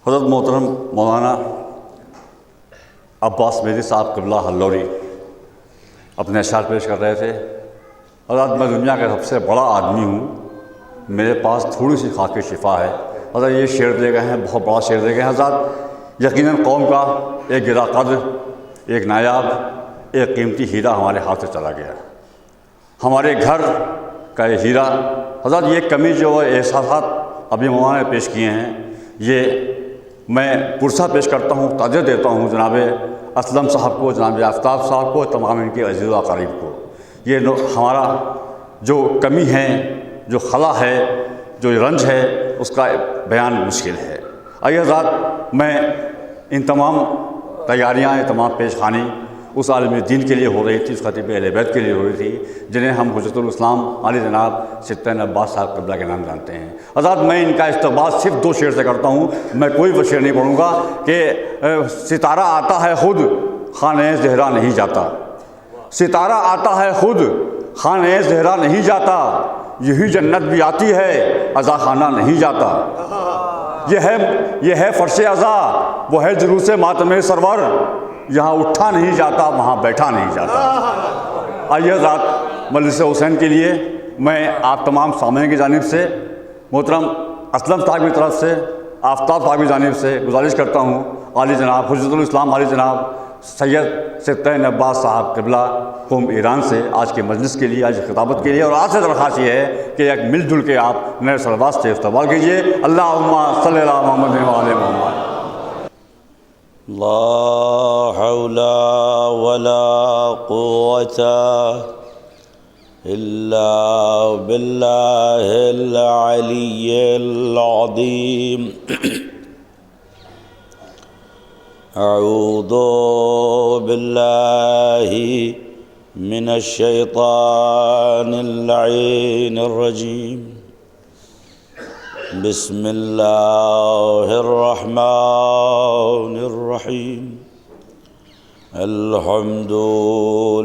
حضرت محترم مولانا عباس میری صاحب قبلہ ہلوری اپنے اشعار پیش کر رہے تھے۔ حضرت میں دنیا کا سب سے بڑا آدمی ہوں، میرے پاس تھوڑی سی خاک شفا ہے۔ حضرت یہ شعر دے گئے ہیں، بہت بڑا شعر دے گئے ہیں حضرت۔ یقیناً قوم کا ایک گرا قدر، ایک نایاب، ایک قیمتی ہیرا ہمارے ہاتھ سے چلا گیا۔ ہمارے گھر کا یہ ہیرا حضرت، یہ کمی جو احساسات ابھی مولانا نے پیش کیے ہیں، یہ میں پرسہ پیش کرتا ہوں، تعزیت دیتا ہوں جناب اسلم صاحب کو، جناب آفتاب صاحب کو، تمام ان کے عزیز و اقارب کو۔ یہ ہمارا جو کمی ہے، جو خلا ہے، جو رنج ہے، اس کا بیان مشکل ہے۔ آئیے حضرات، میں ان تمام تیاریاں، یہ تمام پیش خانی اس عالم دین کے لیے ہو رہی تھی، اس خطیب اہل بیت کے لیے ہو رہی تھی، جنہیں ہم حجت الاسلام عالی جناب سیدنا عباس صاحب قبلہ کے نام جانتے ہیں۔ حضرات، میں ان کا استقبال صرف دو شعر سے کرتا ہوں، میں کوئی وہ شعر نہیں پڑھوں گا کہ ستارہ آتا ہے خود خانہ زہرا نہیں جاتا، ستارہ آتا ہے خود خانہ زہرا نہیں جاتا، یہی جنت بھی آتی ہے عزا خانہ نہیں جاتا۔ یہ ہے فرش عزا، وہ ہے جلوس ماتم سرور، یہاں اٹھا نہیں جاتا، وہاں بیٹھا نہیں جاتا۔ آئیے حضرات، مجلس حسین کے لیے میں آپ تمام سامعین کی جانب سے، محترم اسلم صاحب کی طرف سے، آفتاب صاحب کی جانب سے گزارش کرتا ہوں، عالی جناب حجت الاسلام عالی جناب سید سیدنا عباس صاحب قبلہ قوم ایران سے آج کے مجلس کے لیے، آج کی خطابت کے لیے، اور آج سے درخواست یہ ہے کہ ایک مل جل کے آپ نئے صلوات سے استقبال کیجیے۔ اللہم صلی علی محمد و آل محمد۔ لا حول ولا قوة إلا بالله العلي العظيم۔ أعوذ بالله من الشيطان اللعين الرجيم۔ بسم اللہ الرحمن الرحیم۔ الحمد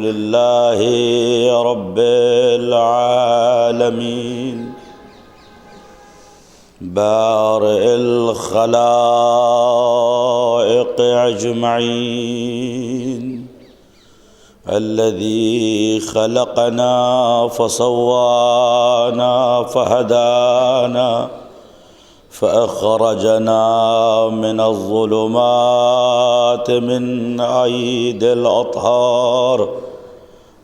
للہ رب العالمین، بارئ الخلائق اجمعین، الذي خلقنا فسوانا فهدانا فأخرجنا من الظلمات من أيدي الأطهار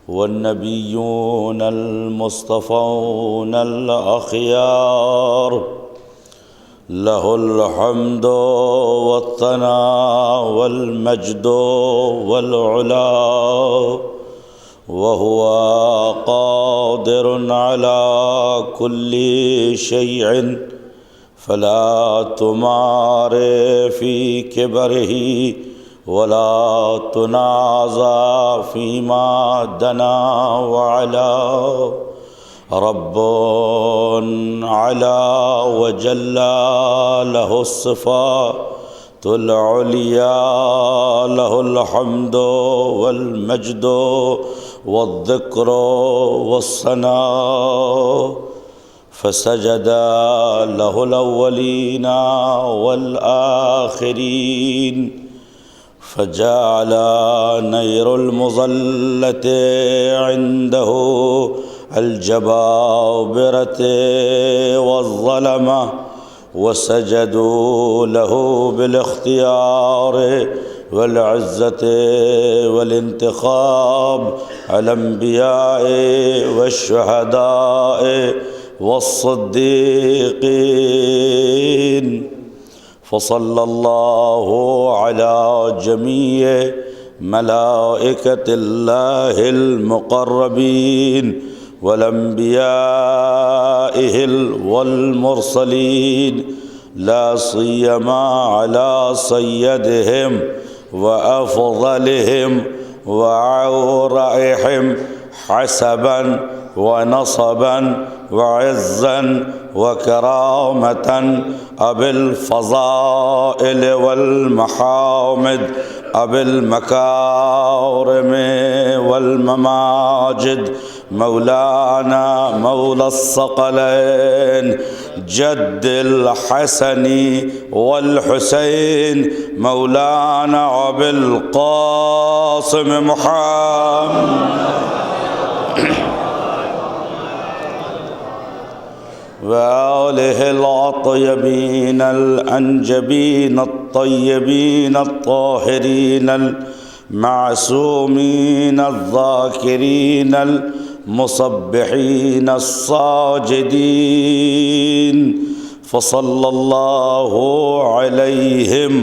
والنبيون المصطفون الأخيار، له الحمد والثناء والمجد والعلا، وهو قادر على كل شيء، فلا تمار في كبره ولا تنازع فيما دنا وعلا، رب علا وجل له الصفات العليا، له الحمد والمجد والذكر والثناء، فسجد له الأولين والآخرين، فجعل نير المظلة عنده الجبابرة والظلمة، وسجدوا له بالاختيار والعزة والانتخاب، الأنبياء والشهداء والصديقين، فصلى الله على جميع ملائكة الله المقربين والأنبيائه والمرسلين، لا سيما على سيدهم وأفضلهم وأورعهم حسبا ونصبا وعزا وكرامة، أبي الفضائل والمحامد، أبي المكارم والمماجد، مولانا مولا الثقلين جد الحسن والحسين مولانا أبي القاسم محمد وآله الأطيبين الأنجبين الطيبين الطاهرين المعصومين الذاكرين المصبحين الساجدين فصلى الله عليهم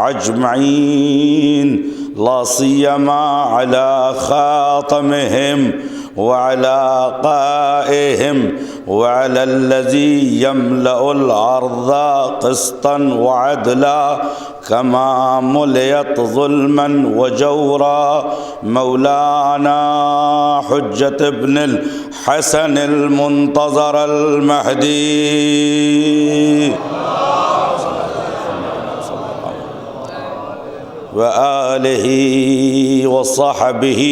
أجمعين لا سيما على خاتمهم وعلى قائهم وعلى الذي يملأ الأرض قسطا وعدلا كما ملئت ظلما وجورا مولانا حجة ابن الحسن المنتظر المهدي وآله وصحبه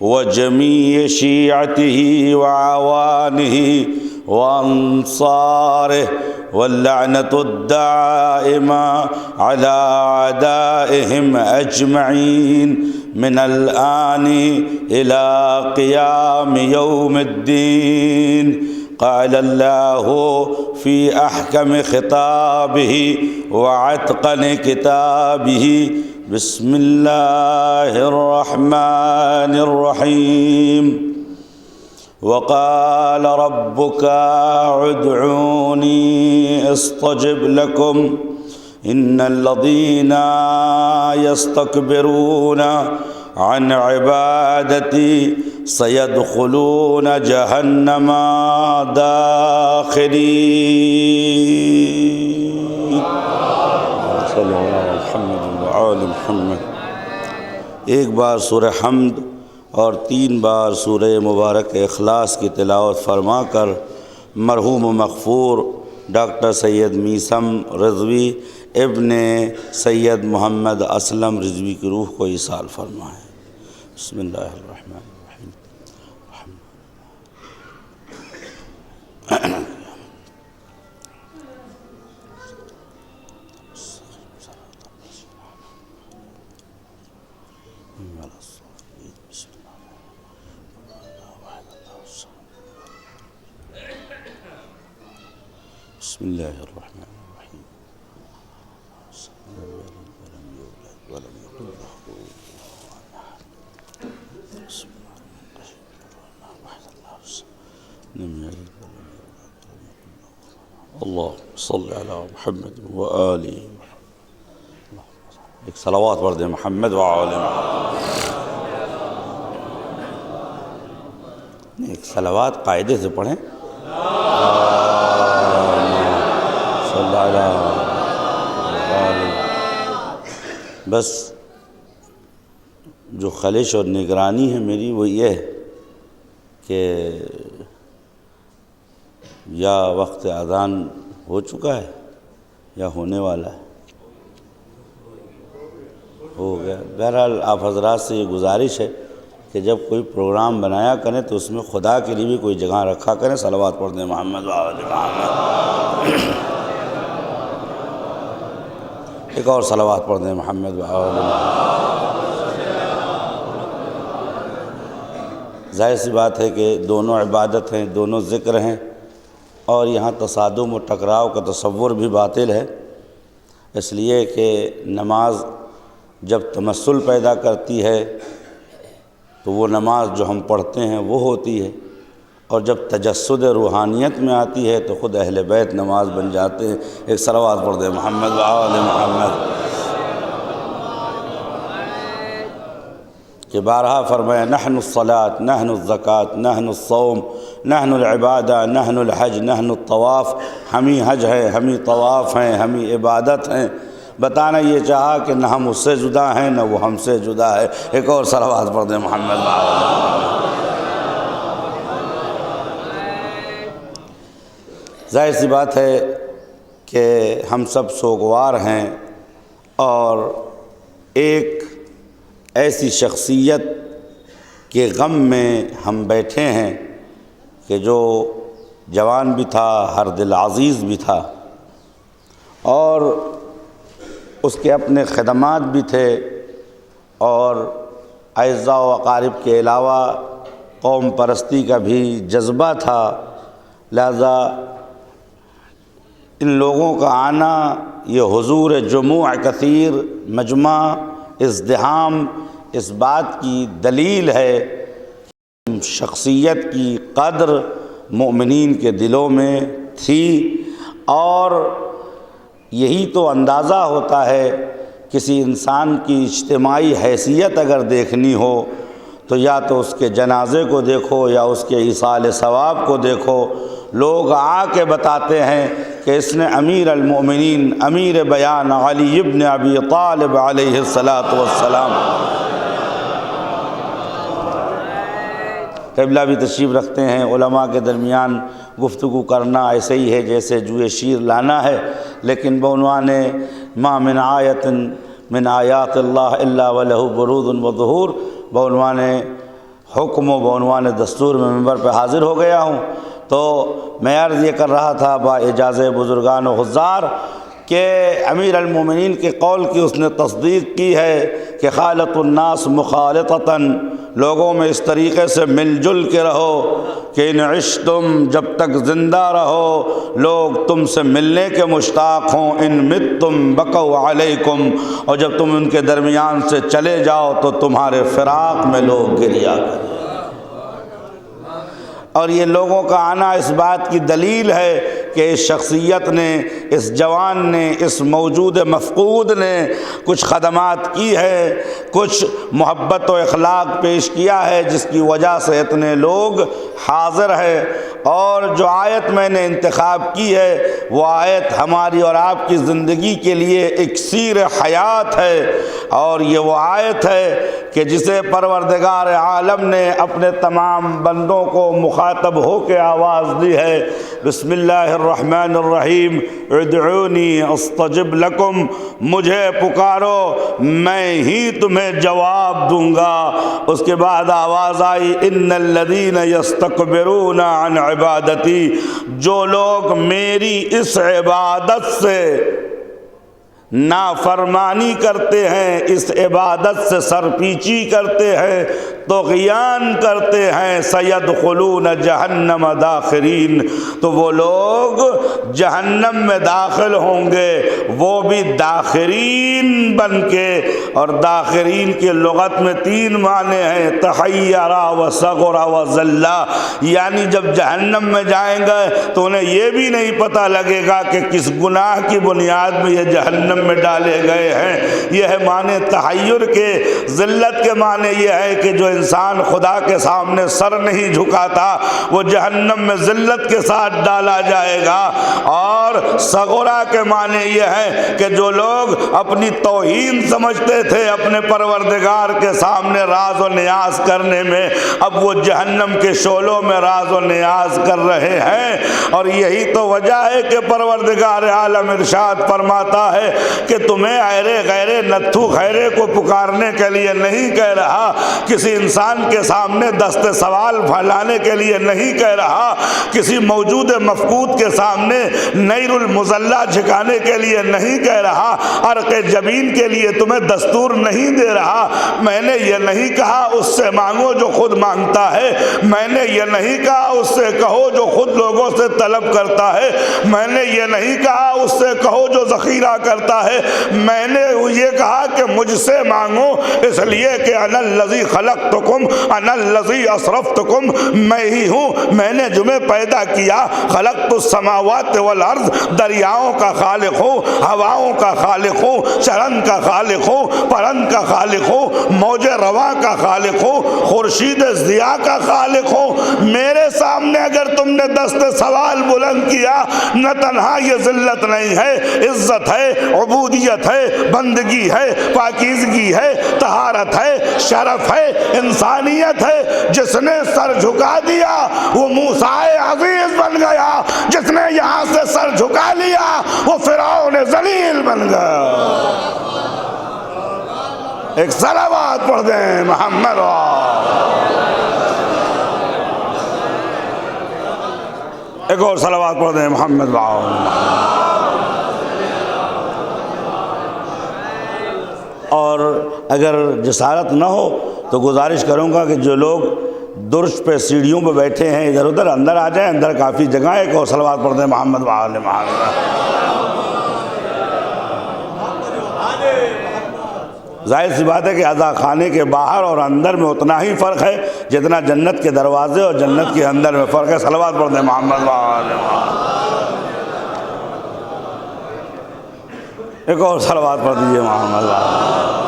وجميع شيعته وعوانه وأنصاره واللعنة الدائمة على أعدائهم أجمعين من الآن إلى قيام يوم الدين قال الله في أحكم خطابه وعتقن كتابه بسم الله الرحمن الرحيم وقال ربك ادعوني استجب لكم إن الذين يستكبرون عن عبادتي سيدخلون جهنم داخرين صلی اللہ علیہ محمد وآل محمد۔ ایک بار سورہ حمد اور 3 بار سورہ مبارک اخلاص کی تلاوت فرما کر مرحوم و مغفور ڈاکٹر سید میثم رضوی ابن سید محمد اسلم رضوی کی روح کو ایصال فرمائیں۔ بسم اللہ الرحمن الرحیم۔ بسم اللہ الرحمن الرحیم۔ ولم یولد ولم یکن له کفوا احد۔ بسم اللہ لم یلد ولم یولد ولم یکن له کفوا احد۔ اللهم صل علی محمد وآلہ محمد۔ ایک صلوات پڑھ دیں محمد وآلہ محمد۔ ایک صلوات قاعدے سے پڑھیں۔ بس جو خلش اور نگرانی ہے میری وہ یہ ہے کہ یا وقت اذان ہو چکا ہے یا ہونے والا ہے، ہو گیا۔ بہرحال آپ حضرات سے یہ گزارش ہے کہ جب کوئی پروگرام بنایا کریں تو اس میں خدا کے لیے بھی کوئی جگہ رکھا کریں۔ صلوات پڑھ دیں محمد وآل محمد۔ ایک اور صلوات پڑھ دیں محمد وآل محمد۔ ظاہر سی بات ہے کہ دونوں عبادت ہیں، دونوں ذکر ہیں، اور یہاں تصادم و ٹکراؤ کا تصور بھی باطل ہے، اس لیے کہ نماز جب تمثل پیدا کرتی ہے تو وہ نماز جو ہم پڑھتے ہیں وہ ہوتی ہے، اور جب تجسد روحانیت میں آتی ہے تو خود اہل بیت نماز بن جاتے ہیں۔ ایک صلوات پڑھ دیں محمد وآل محمد۔ کہ بارہا فرمایا نحن الصلاة نحن الزکاة نحن الصوم نحن العبادہ نحن الحج نحن الطواف، ہم ہی حج ہیں، ہم ہی طواف ہیں، ہم ہی عبادت ہیں۔ بتانا یہ چاہا کہ نہ ہم اس سے جدا ہیں نہ وہ ہم سے جدا ہے۔ ایک اور صلوات پڑھ دیں محمد وآل محمد۔ ظاہر سی بات ہے کہ ہم سب سوگوار ہیں، اور ایک ایسی شخصیت کے غم میں ہم بیٹھے ہیں کہ جو جوان بھی تھا، ہر دل عزیز بھی تھا، اور اس کے اپنے خدمات بھی تھے، اور اعزاء و اقارب کے علاوہ قوم پرستی کا بھی جذبہ تھا۔ لہذا ان لوگوں کا آنا، یہ حضور جموع کثیر، مجمع، ازدحام، اس بات کی دلیل ہے کہ شخصیت کی قدر مومنین کے دلوں میں تھی، اور یہی تو اندازہ ہوتا ہے کسی انسان کی اجتماعی حیثیت اگر دیکھنی ہو تو یا تو اس کے جنازے کو دیکھو یا اس کے ایصال ثواب کو دیکھو۔ لوگ آ کے بتاتے ہیں کہ اس نے امیر المؤمنین، امیر بیان علی ابن ابی طالب علیہ السلام، قبلہ بھی تشریف رکھتے ہیں۔ علماء کے درمیان گفتگو کرنا ایسے ہی ہے جیسے جوئے شیر لانا ہے، لیکن بعنوان ما من آیت من آیات اللہ الا ولہ بروز و ظہور، بعنوان حکم و بعنوان دستور میں منبر پہ حاضر ہو گیا ہوں۔ تو میں عرض یہ کر رہا تھا با اجازہ بزرگان و حضار کہ امیر المومنین کے قول کی اس نے تصدیق کی ہے کہ خالط الناس مخالطتاً، لوگوں میں اس طریقے سے مل جل کے رہو کہ ان عشتم، جب تک زندہ رہو لوگ تم سے ملنے کے مشتاق ہوں، ان متتم بقوا علیکم، اور جب تم ان کے درمیان سے چلے جاؤ تو تمہارے فراق میں لوگ گریا کریں۔ اور یہ لوگوں کا آنا اس بات کی دلیل ہے کہ اس شخصیت نے، اس جوان نے، اس موجود مفقود نے کچھ خدمات کی ہے، کچھ محبت و اخلاق پیش کیا ہے، جس کی وجہ سے اتنے لوگ حاضر ہیں۔ اور جو آیت میں نے انتخاب کی ہے وہ آیت ہماری اور آپ کی زندگی کے لیے اکسیر حیات ہے، اور یہ وہ آیت ہے کہ جسے پروردگار عالم نے اپنے تمام بندوں کو مخاطب ہو کے آواز دی ہے۔ بسم اللہ الرحمن الرحیم، ادعونی استجب لکم، مجھے پکارو میں ہی تمہیں جواب دوں گا۔ اس کے بعد آواز آئی ان الذین یستکبرون عن عبادتی، جو لوگ میری اس عبادت سے نافرمانی کرتے ہیں، اس عبادت سے سرپیچی کرتے ہیں، طغیان کرتے ہیں، سیدخلون جہنم داخرین، تو وہ لوگ جہنم میں داخل ہوں گے، وہ بھی داخرین بن کے۔ اور داخرین کے لغت میں 3 معنی ہیں، تحیرا و صغرا و ذلا، یعنی جب جہنم میں جائیں گے تو انہیں یہ بھی نہیں پتہ لگے گا کہ کس گناہ کی بنیاد میں یہ جہنم میں ڈالے گئے ہیں۔ یہ ہے معنی تحیر کے۔ ذلت کے معنی یہ ہے کہ جو انسان خدا کے سامنے سر نہیں جھکاتا وہ جہنم میں ذلت کے ساتھ ڈالا جائے گا۔ اور صغرا کے معنی یہ ہے کہ جو لوگ اپنی توہین سمجھتے تھے اپنے پروردگار کے سامنے راز و نیاز کرنے میں، اب وہ جہنم کے شعلوں میں راز و نیاز کر رہے ہیں۔ اور یہی تو وجہ ہے کہ پروردگار عالم ارشاد فرماتا ہے کہ تمہیں ایرے غیرے نتھو خیرے کو پکارنے کے لیے نہیں کہہ رہا، کسی انسان کے سامنے دست سوال پھیلانے کے لیے نہیں کہہ رہا، کسی موجود مفقود کے سامنے نیر المزلہ جھکانے کے لیے نہیں کہہ رہا، عرق جبین کے لیے تمہیں دستور نہیں دے رہا۔ میں نے یہ نہیں کہا اس سے مانگو جو خود مانگتا ہے، میں نے یہ نہیں کہا اس سے کہو جو خود لوگوں سے طلب کرتا ہے، میں نے یہ نہیں کہا اس سے کہو جو ذخیرہ کرتا ہے، میں نے یہ کہا کہ مجھ سے مانگو، اس لیے کہ انا الذی خلقتکم انا الذی اسرفتکم، میں ہی ہوں، میں نے تمہیں پیدا کیا۔ خلقت السماوات والارض، دریاؤں کا خالق ہوں، ہواؤں کا خالق ہوں، چرن کا خالق ہوں، پرند کا خالق ہوں، موج رواں کا خالق ہوں، خورشید ضیاء کا خالق ہوں۔ میرے سامنے اگر تم نے دست سوال بلند کیا، نہ تنہا یہ ذلت نہیں ہے، عزت ہے، عبودیت ہے، بندگی ہے، پاکیزگی ہے، طہارت ہے، شرف ہے، انسانیت ہے۔ جس نے سر جھکا دیا وہ موسیٰ عزیز بن گیا، جس نے یہاں سے سر جھکا لیا وہ فرعون ذلیل بن گیا۔ ایک صلوات پڑھ دیں محمد ایک اور صلوات پڑھ دیں محمد اور اگر جسارت نہ ہو تو گزارش کروں گا کہ جو لوگ درج پہ سیڑھیوں پہ بیٹھے ہیں ادھر ادھر اندر آ جائیں، اندر کافی جگہ ہے، ایک اور صلوات پڑھ دیں محمد وآل محمد۔ ظاہر سی بات ہے کہ عزا خانے کے باہر اور اندر میں اتنا ہی فرق ہے جتنا جنت کے دروازے اور جنت کے اندر میں فرق ہے۔ صلوات پڑھ دیں محمد وآل محمد۔ ایک اور صلوات پڑھ دیجئے محمد وآل محمد۔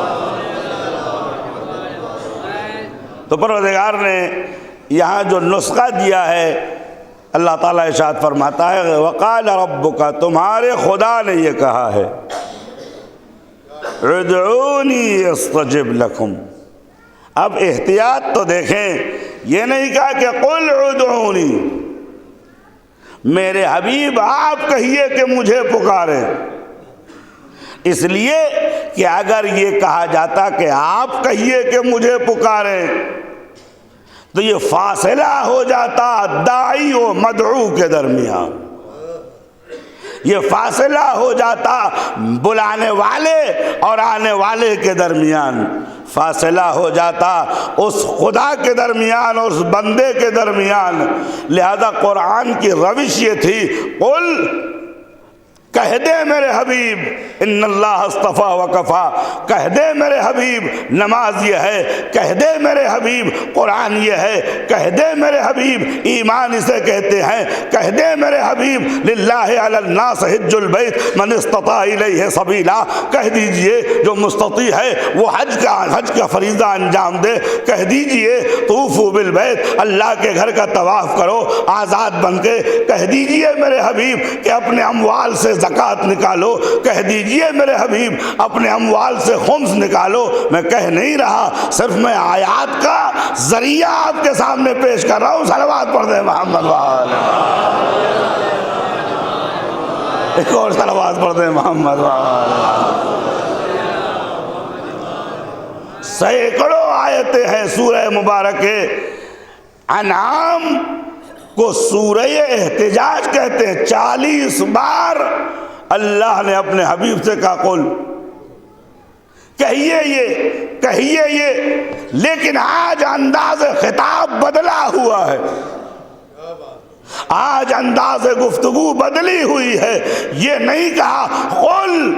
تو پروردگار نے یہاں جو نسخہ دیا ہے، اللہ تعالیٰ ارشاد فرماتا ہے وقال ربک، تمہارے خدا نے یہ کہا ہے ادعونی استجب لکم۔ اب احتیاط تو دیکھیں، یہ نہیں کہا کہ قل ادعونی، میرے حبیب آپ کہیے کہ مجھے پکاریں، اس لیے کہ اگر یہ کہا جاتا کہ آپ کہیے کہ مجھے پکاریں تو یہ فاصلہ ہو جاتا داعی و مدعو کے درمیان، یہ فاصلہ ہو جاتا بلانے والے اور آنے والے کے درمیان، فاصلہ ہو جاتا اس خدا کے درمیان اور اس بندے کے درمیان۔ لہذا قرآن کی روش یہ تھی قل، کہہ دے میرے حبیب ان اللہ اصطفیٰ وکفا، کہہ دے میرے حبیب نماز یہ ہے، کہہ دے میرے حبیب قرآن یہ ہے، کہہ دے میرے حبیب ایمان اسے کہتے ہیں، کہہ دے میرے حبیب للہ علی الناس حج البیت من استطاع الیہ سبیلا، کہہ دیجئے جو مستطیع ہے وہ حج کا فریضہ انجام دے، کہہ دیجئے طوفوا بالبیت، اللہ کے گھر کا طواف کرو آزاد بن کے، کہہ دیجئے میرے حبیب کہ اپنے اموال سے زکوٰۃ نکالو، کہہ دیجئے میرے حبیب اپنے اموال سے خمس نکالو۔ میں کہہ نہیں رہا، صرف میں آیات کا ذریعہ آپ کے سامنے پیش کر رہا ہوں۔ صلوات پڑھ دیں محمد وآل محمد۔ ایک اور صلوات پڑھ دیں محمد وآل محمد۔ سینکڑوں آیتیں ہیں سورہ مبارک انعام کو سورہ احتجاج کہتے ہیں، 40 بار اللہ نے اپنے حبیب سے کہا قل، کہیے یہ، لیکن آج انداز خطاب بدلا ہوا ہے، آج انداز گفتگو بدلی ہوئی ہے۔ یہ نہیں کہا قل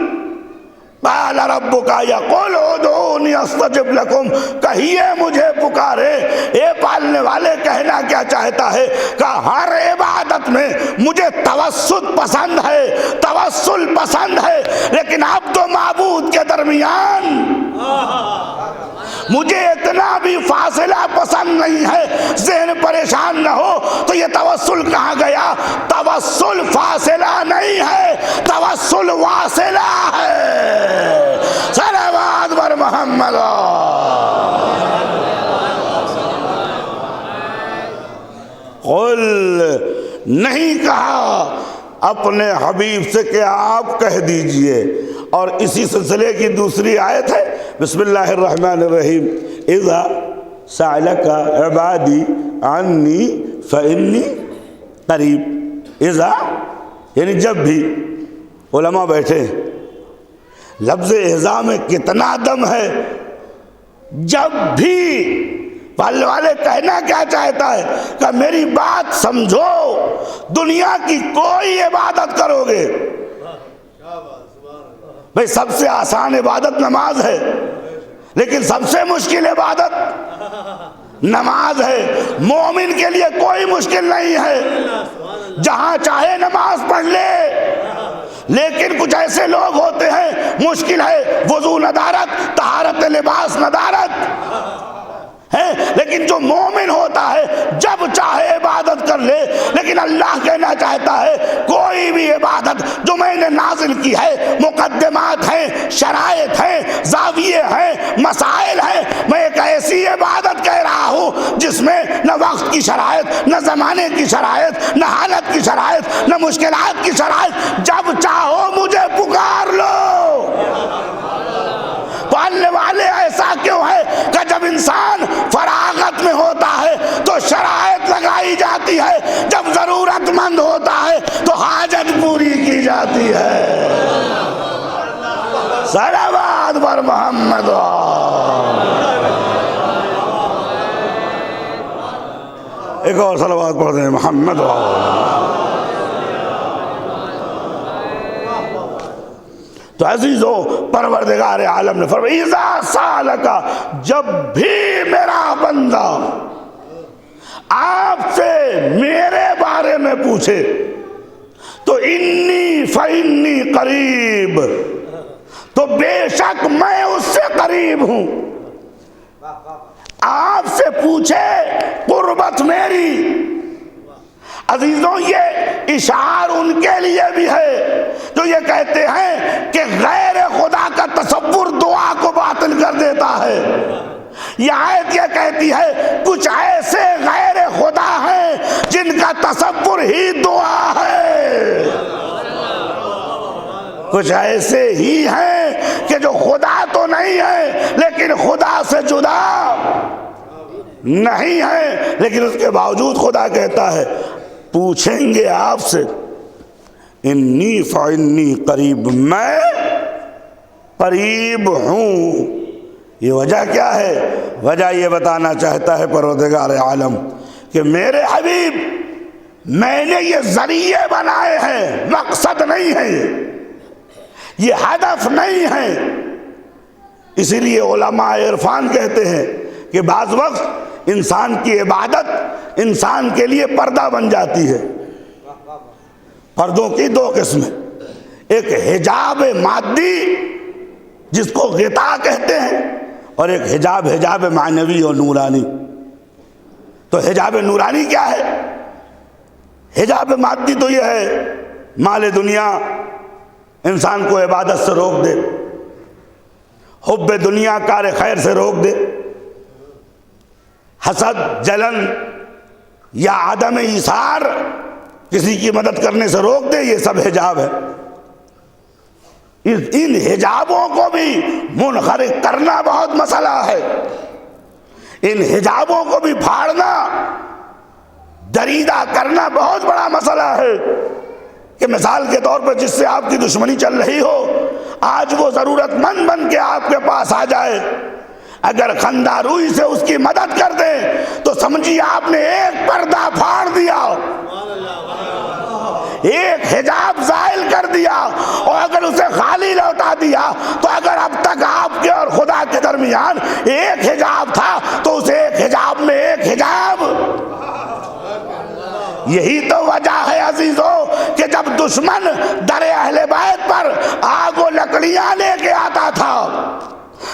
قال ربک یا قل ادعونی استجب لکم، کہیے مجھے پکارے۔ اے پالنے والے کہنا کیا چاہتا ہے کہ ہر عبادت میں مجھے توسط پسند ہے، توسل پسند ہے، لیکن اب تو معبود کے درمیان مجھے اتنا بھی فاصلہ پسند نہیں ہے، ذہن پریشان نہ ہو تو یہ توسل کہاں گیا؟ توسل فاصلہ نہیں ہے، توسل واصلہ ہے۔ صلوات بر محمد۔ قل نہیں کہا اپنے حبیب سے کہ آپ کہہ دیجئے، اور اسی سلسلے کی دوسری آیت ہے بسم اللہ الرحمن الرحیم اذا سألک عبادی عنی فإنی قریب۔ اذا یعنی جب بھی، علماء بیٹھے، لفظ اذا میں کتنا دم ہے، جب بھی۔ پالنے والے کہنا کیا چاہتا ہے کہ میری بات سمجھو، دنیا کی کوئی عبادت کرو گے، بھئی سب سے آسان عبادت نماز ہے، لیکن سب سے مشکل عبادت نماز ہے۔ مومن کے لیے کوئی مشکل نہیں ہے، جہاں چاہے نماز پڑھ لے، لیکن کچھ ایسے لوگ ہوتے ہیں مشکل ہے، وضو ندارت، طہارت لباس ندارت ہے، لیکن جو مومن ہوتا ہے جب چاہے عبادت کر لے۔ لیکن اللہ کہنا چاہتا ہے کوئی بھی عبادت جو میں نے نازل کی ہے، مقدمات ہیں، شرائط ہیں، زاویے ہیں، مسائل ہیں، میں ایک ایسی عبادت کہہ رہا ہوں جس میں نہ وقت کی شرائط، نہ زمانے کی شرائط، نہ حالت کی شرائط، نہ مشکلات کی شرائط، جب چاہو مجھے پکار لو۔ پالنے والے ایسا کیوں ہے کہ جب انسان فراغت میں ہوتا ہے تو شرائط لگائی جاتی ہے، جب ضرورت مند ہوتا جاتی ہے. صلوات پر محمد. ایک اور صلوات پڑھ دیں محمد. تو عزیزو پروردگار عالم نے فرمایا اذا سالک، جب بھی میرا بندہ آپ سے میرے بارے میں پوچھے تو انی فانی قریب، تو بے شک میں اس سے قریب ہوں. آپ سے پوچھے قربت میری. عزیزوں یہ اشعار ان کے لیے بھی ہے جو یہ کہتے ہیں کہ غیر خدا کا تصور دعا کو باطل کر دیتا ہے. یہ آیت یہ کہتی ہے کچھ ایسے غیر خدا ہیں جن کا تصور ہی دعا ہے. کچھ ایسے ہی ہیں کہ جو خدا تو نہیں ہے لیکن خدا سے جدا نہیں ہے، لیکن اس کے باوجود خدا کہتا ہے پوچھیں گے آپ سے انی فانی قریب، میں قریب ہوں. یہ وجہ کیا ہے؟ وجہ یہ بتانا چاہتا ہے پروردگار عالم کہ میرے حبیب میں نے یہ ذریعے بنائے ہیں، مقصد نہیں ہے، یہ ہدف نہیں ہے. اسی لیے علماء عرفان کہتے ہیں کہ بعض وقت انسان کی عبادت انسان کے لیے پردہ بن جاتی ہے. پردوں کی دو قسمیں، ایک حجاب مادی جس کو غطاء کہتے ہیں، اور ایک حجاب معنوی اور نورانی. تو حجاب نورانی کیا ہے؟ حجاب مادی تو یہ ہے مال دنیا انسان کو عبادت سے روک دے، حب دنیا کار خیر سے روک دے، حسد جلن یا عدم ایثار کسی کی مدد کرنے سے روک دے، یہ سب حجاب ہے. ان حجابوں کو بھی منخرق کرنا بہت مسئلہ ہے. ان حجابوں کو بھی پھاڑنا، دریدہ کرنا بہت بڑا مسئلہ ہے. کہ مثال کے طور پر جس سے آپ کی دشمنی چل رہی ہو، آج وہ ضرورت مند بن کے آپ کے پاس آ جائے، اگر خندہ روئی سے اس کی مدد کر دیں تو سمجھیے آپ نے ایک پردہ پھاڑ دیا، ایک حجاب زائل کر دیا. اور اگر اسے خالی لوٹا دیا تو اگر اب تک آپ کے اور خدا کے درمیان ایک حجاب تھا تو اس ایک حجاب میں ایک حجاب. یہی تو وجہ ہے عزیزو کہ جب دشمن در اہل بیت پر آگ و لکڑیاں لے کے آتا تھا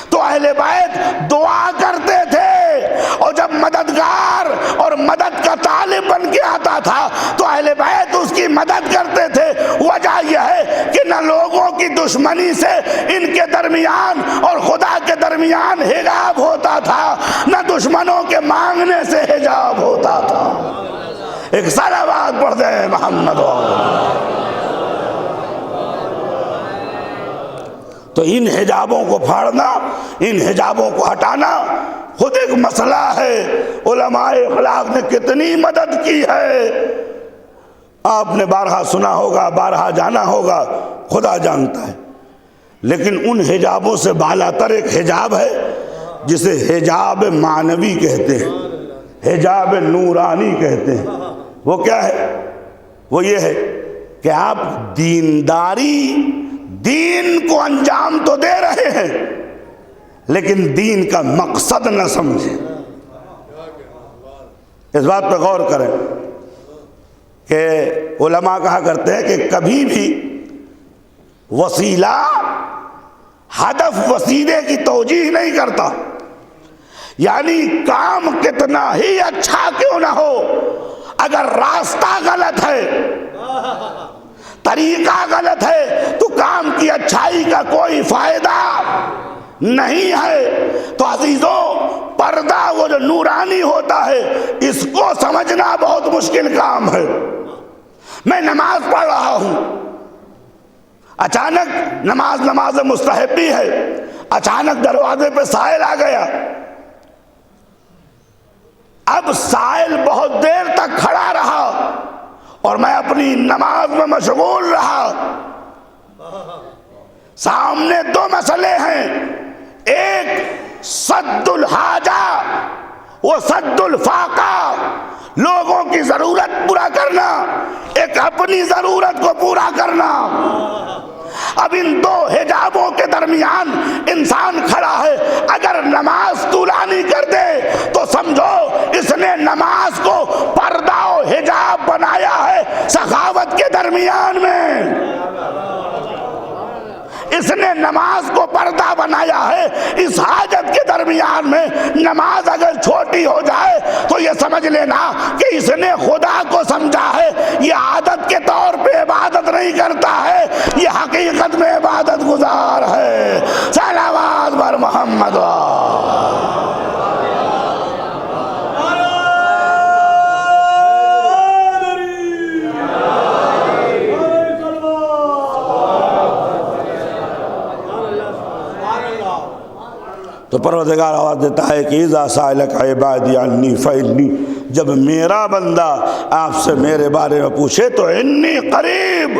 تو اہل بیت دعا کرتے تھے، اور جب مددگار اور مدد کا طالب بن کے آتا تھا تو اہل بیت اس کی مدد کرتے تھے. وجہ یہ ہے کہ نہ لوگوں کی دشمنی سے ان کے درمیان اور خدا کے درمیان حجاب ہوتا تھا، نہ دشمنوں کے مانگنے سے حجاب ہوتا تھا. ایک صلوات پڑھ دیں محمد. تو ان حجابوں کو پھاڑنا، ان حجابوں کو ہٹانا خود ایک مسئلہ ہے. علماء اخلاق نے کتنی مدد کی ہے آپ نے بارہا سنا ہوگا، بارہا جانا ہوگا، خدا جانتا ہے. لیکن ان حجابوں سے بالاتر ایک حجاب ہے جسے حجاب معنوی کہتے ہیں، حجاب نورانی کہتے ہیں. وہ کیا ہے؟ وہ یہ ہے کہ آپ دینداری، دین کو انجام تو دے رہے ہیں لیکن دین کا مقصد نہ سمجھیں. اس بات پہ غور کریں کہ علماء کہا کرتے ہیں کہ کبھی بھی وسیلہ ہدف وسیلے کی توجیہ نہیں کرتا. یعنی کام کتنا ہی اچھا کیوں نہ ہو، اگر راستہ غلط ہے، طریقہ غلط ہے تو کام کی اچھائی کا کوئی فائدہ نہیں ہے. تو عزیزو پردہ وہ جو نورانی ہوتا ہے اس کو سمجھنا بہت مشکل کام ہے. میں نماز پڑھ رہا ہوں، اچانک نماز مستحب بھی ہے، اچانک دروازے پہ سائل آ گیا. اب سائل بہت دیر تک کھڑا رہا اور میں اپنی نماز میں مشغول رہا. سامنے دو مسئلے ہیں، ایک سد الحاجہ وہ سد الفاقہ، لوگوں کی ضرورت پورا کرنا، ایک اپنی ضرورت کو پورا کرنا۔ اب ان دو حجابوں کے درمیان انسان کھڑا ہے، اگر نماز طولانی کر دے تو سمجھو اس نے نماز کو پردہ و حجاب بنایا ہے سخاوت کے درمیان میں، اس نے نماز کو پردہ بنایا ہے اس حاجت کے درمیان میں۔ نماز اگر چھوٹی ہو جائے تو یہ سمجھ لینا کہ اس نے خدا کو سمجھا ہے، یہ عادت کے طور پہ عبادت نہیں کرتا ہے، یہ حقیقت میں عبادت گزار ہے۔ صلوات بر محمد۔ تو پروردگار آواز دیتا ہے کہ اذا سألک عبادی عنی فإنی، جب میرا بندہ آپ سے میرے بارے میں پوچھے تو انی قریب،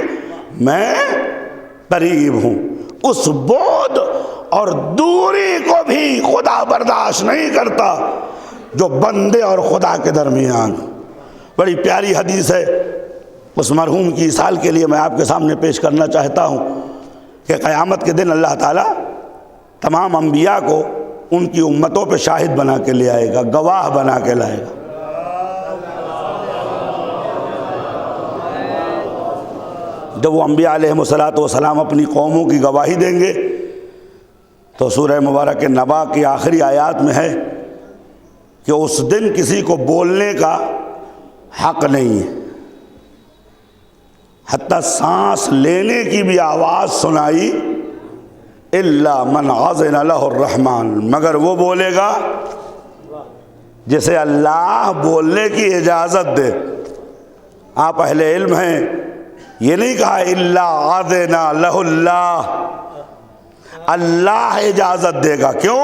میں قریب ہوں۔ اس بعد اور دوری کو بھی خدا برداشت نہیں کرتا جو بندے اور خدا کے درمیان۔ بڑی پیاری حدیث ہے، اس مرحوم کی مثال کے لیے میں آپ کے سامنے پیش کرنا چاہتا ہوں کہ قیامت کے دن اللہ تعالیٰ تمام انبیاء کو ان کی امتوں پہ شاہد بنا کے لے آئے گا، گواہ بنا کے لائے گا۔ جب وہ انبیاء علیہ السلام اپنی قوموں کی گواہی دیں گے تو سورہ مبارک نبا کی آخری آیات میں ہے کہ اس دن کسی کو بولنے کا حق نہیں ہے، حتیٰ سانس لینے کی بھی آواز سنائی الا من اذن له الرحمن، مگر وہ بولے گا جسے اللہ بولنے کی اجازت دے۔ آپ اہل علم ہیں، یہ نہیں کہا الا اذن له اللہ، اللہ اجازت دے گا، کیوں؟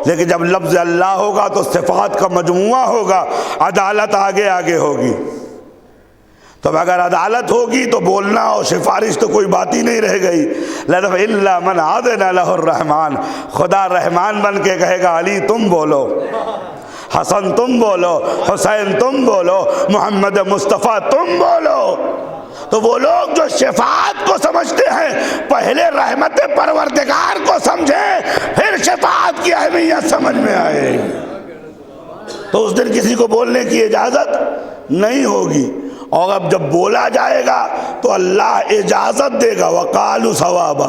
لیکن جب لفظ اللہ ہوگا تو صفات کا مجموعہ ہوگا، عدالت آگے آگے ہوگی۔ تو اگر عدالت ہوگی تو بولنا اور سفارش تو کوئی بات ہی نہیں رہ گئی۔ الا من اذن له الرحمن، خدا رحمان بن کے کہے گا علی تم بولو، حسن تم بولو، حسین تم بولو، محمد مصطفیٰ تم بولو۔ تو وہ لوگ جو شفاعت کو سمجھتے ہیں پہلے رحمت پروردگار کو سمجھیں، پھر شفاعت کی اہمیت سمجھ میں آئے گی۔ تو اس دن کسی کو بولنے کی اجازت نہیں ہوگی، اور اب جب بولا جائے گا تو اللہ اجازت دے گا، وقالوا ثوابا،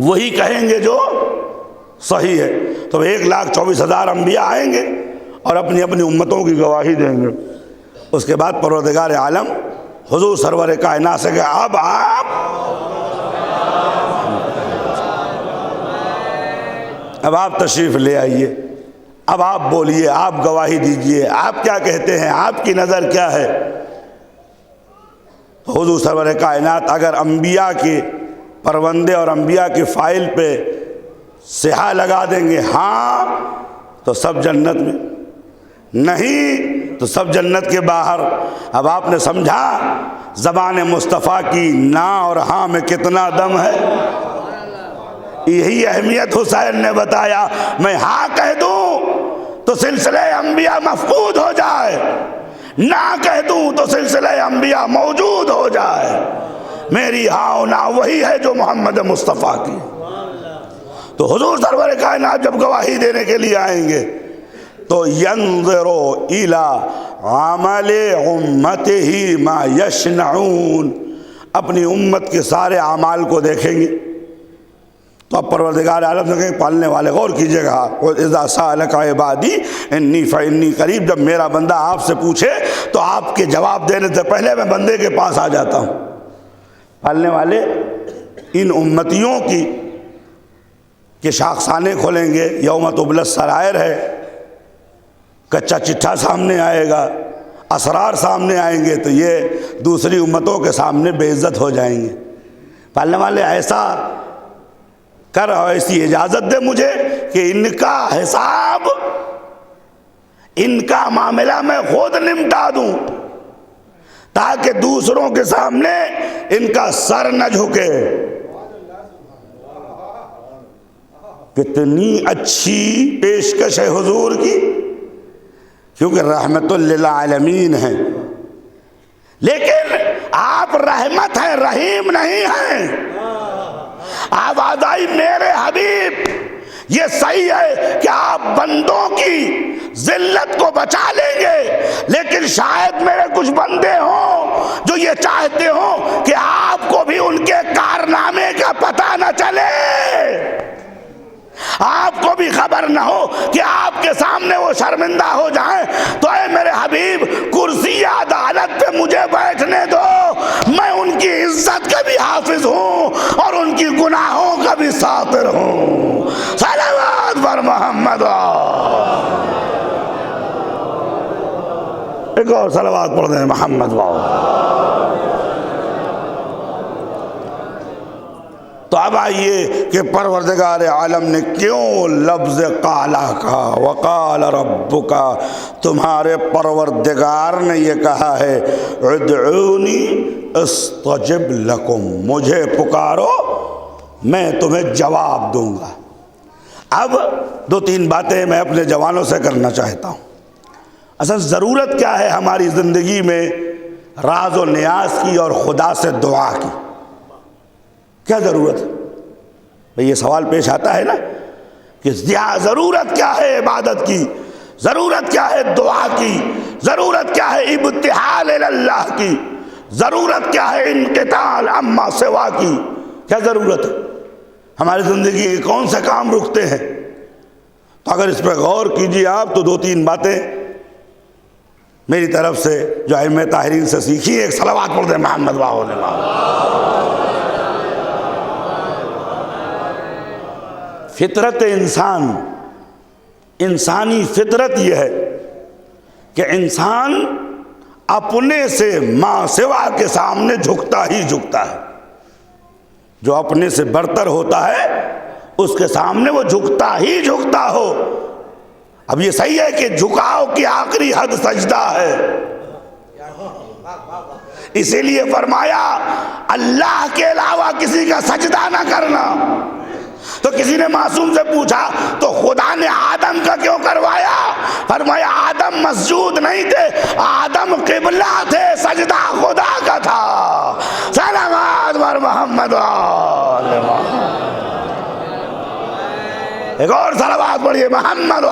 وہی کہیں گے جو صحیح ہے۔ تو 1,24,000 انبیاء آئیں گے اور اپنی اپنی امتوں کی گواہی دیں گے۔ اس کے بعد پروردگار عالم حضور سرور کائنات سے کہ اب آپ تشریف لے آئیے، اب آپ بولیے، آپ گواہی دیجئے، آپ کیا کہتے ہیں، آپ کی نظر کیا ہے؟ حضور سرور کائنات اگر انبیاء کے پروندے اور انبیاء کی فائل پہ سیاہ لگا دیں گے ہاں تو سب جنت میں، نہیں تو سب جنت کے باہر۔ اب آپ نے سمجھا زبان مصطفیٰ کی نا اور ہاں میں کتنا دم ہے؟ یہی اہمیت حسین نے بتایا، میں ہاں کہہ دوں تو سلسلہ انبیاء مفقود ہو جائے، نہ کہہ دوں تو سلسلہ انبیاء موجود ہو جائے۔ میری ہاں و نہ وہی ہے جو محمد مصطفیٰ کی۔ تو حضور سرور کائنات جب گواہی دینے کے لیے آئیں گے تو ینظروا الی عمل امتہ ما یصنعون، اپنی امت کے سارے اعمال کو دیکھیں گے۔ تو اب پروردگار عالم سے کہیں پالنے والے غور کیجئے گا، اذا سألک عبادی انی فإنی قریب، جب میرا بندہ آپ سے پوچھے تو آپ کے جواب دینے سے پہلے میں بندے کے پاس آ جاتا ہوں۔ پالنے والے ان امتیوں کی کہ شاخسانے کھولیں گے، یوم تبلی السرائر ہے، کچا چٹھا سامنے آئے گا، اسرار سامنے آئیں گے، تو یہ دوسری امتوں کے سامنے بے عزت ہو جائیں گے۔ پالنے والے ایسا کر اور ایسی اجازت دے مجھے کہ ان کا حساب، ان کا معاملہ میں خود نمٹا دوں۔ تاکہ دوسروں کے سامنے ان کا سر نہ جھکے۔ کتنی اچھی پیشکش ہے حضور کی، کیونکہ رحمت للعالمین ہیں، لیکن آپ رحمت ہیں، رحیم نہیں ہیں۔ آواز آئی میرے حبیب، یہ صحیح ہے کہ آپ بندوں کی ذلت کو بچا لیں گے، لیکن شاید میرے کچھ بندے ہوں جو یہ چاہتے ہوں کہ آپ کو بھی ان کے کارنامے کا پتہ نہ چلے، آپ کو بھی خبر نہ ہو کہ آپ کے سامنے وہ شرمندہ ہو جائیں۔ تو اے میرے حبیب، کرسی عدالت پہ مجھے بیٹھنے دو، میں ان کی عزت کا بھی حافظ ہوں اور ان کی گناہوں کا بھی ساتر ہوں۔ صلوات بر محمد۔ ایک اور صلوات پڑھ دیں محمد واؤ۔ تو اب آئیے کہ پروردگار عالم نے کیوں لفظ قالا کہا، وقال ربک، تمہارے پروردگار نے یہ کہا ہے ادعونی استجب لکم، مجھے پکارو میں تمہیں جواب دوں گا۔ اب دو تین باتیں میں اپنے جوانوں سے کرنا چاہتا ہوں۔ اصل ضرورت کیا ہے ہماری زندگی میں راز و نیاز کی اور خدا سے دعا کی؟ کیا ضرورت ہے بھئی؟ یہ سوال پیش آتا ہے نا کہ ضرورت کیا ہے عبادت کی، ضرورت کیا ہے دعا کی، ضرورت کیا ہے ابتحال اللہ کی، ضرورت کیا ہے انقطاع عما سوا کی؟ کیا ضرورت ہے؟ ہماری زندگی کے کون سے کام رکتے ہیں؟ تو اگر اس پہ غور کیجیے آپ تو دو تین باتیں میری طرف سے جو ائمہ طاہرین سے سیکھی۔ ایک صلوات پڑھ دیں محمد واؤ۔ فطرت انسان، انسانی فطرت یہ ہے کہ انسان اپنے سے ماں سوا کے سامنے جھکتا ہی جھکتا ہے۔ جو اپنے سے برتر ہوتا ہے اس کے سامنے وہ جھکتا ہی جھکتا ہو۔ اب یہ صحیح ہے کہ جھکاؤ کی آخری حد سجدہ ہے، اسی لیے فرمایا اللہ کے علاوہ کسی کا سجدہ نہ کرنا۔ تو کسی نے معصوم سے پوچھا تو خدا نے آدم کا کیوں کروایا؟ فرمایا آدم مسجود نہیں تھے، آدم قبلہ تھے، سجدہ خدا کا تھا۔ صلوات بر محمد۔ ایک اور صلوات پڑھیے محمد۔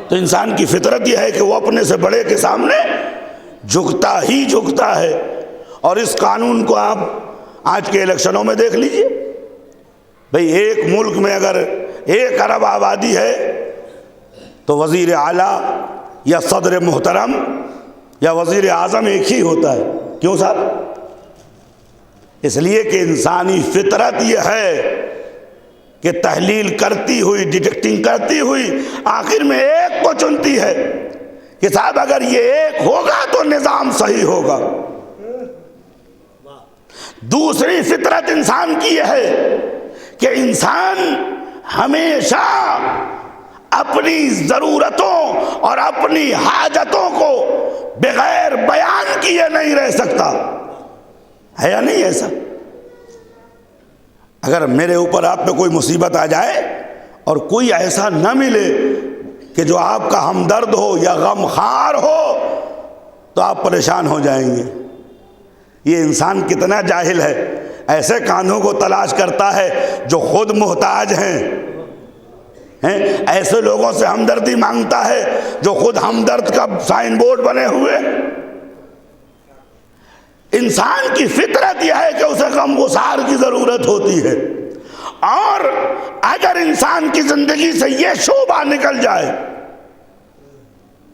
تو انسان کی فطرت یہ ہے کہ وہ اپنے سے بڑے کے سامنے جھکتا ہی جھکتا ہے۔ اور اس قانون کو آپ آج کے الیکشنوں میں دیکھ لیجئے۔ بھئی ایک ملک میں اگر 1 ارب آبادی ہے تو وزیر اعلیٰ یا صدر محترم یا وزیر اعظم ایک ہی ہوتا ہے۔ کیوں صاحب؟ اس لیے کہ انسانی فطرت یہ ہے کہ تحلیل کرتی ہوئی، ڈیٹیکٹنگ کرتی ہوئی آخر میں ایک کو چنتی ہے کہ صاحب اگر یہ ایک ہوگا تو نظام صحیح ہوگا۔ دوسری فطرت انسان کی یہ ہے کہ انسان ہمیشہ اپنی ضرورتوں اور اپنی حاجتوں کو بغیر بیان کیے نہیں رہ سکتا ہے، یا نہیں ایسا؟ اگر میرے اوپر آپ پہ کوئی مصیبت آ جائے اور کوئی ایسا نہ ملے کہ جو آپ کا ہمدرد ہو یا غمخوار ہو تو آپ پریشان ہو جائیں گے۔ یہ انسان کتنا جاہل ہے، ایسے کانوں کو تلاش کرتا ہے جو خود محتاج ہیں، ایسے لوگوں سے ہمدردی مانگتا ہے جو خود ہمدرد کا سائن بورڈ بنے ہوئے۔ انسان کی فطرت یہ ہے کہ اسے غمگسار کی ضرورت ہوتی ہے، اور اگر انسان کی زندگی سے یہ شعبہ نکل جائے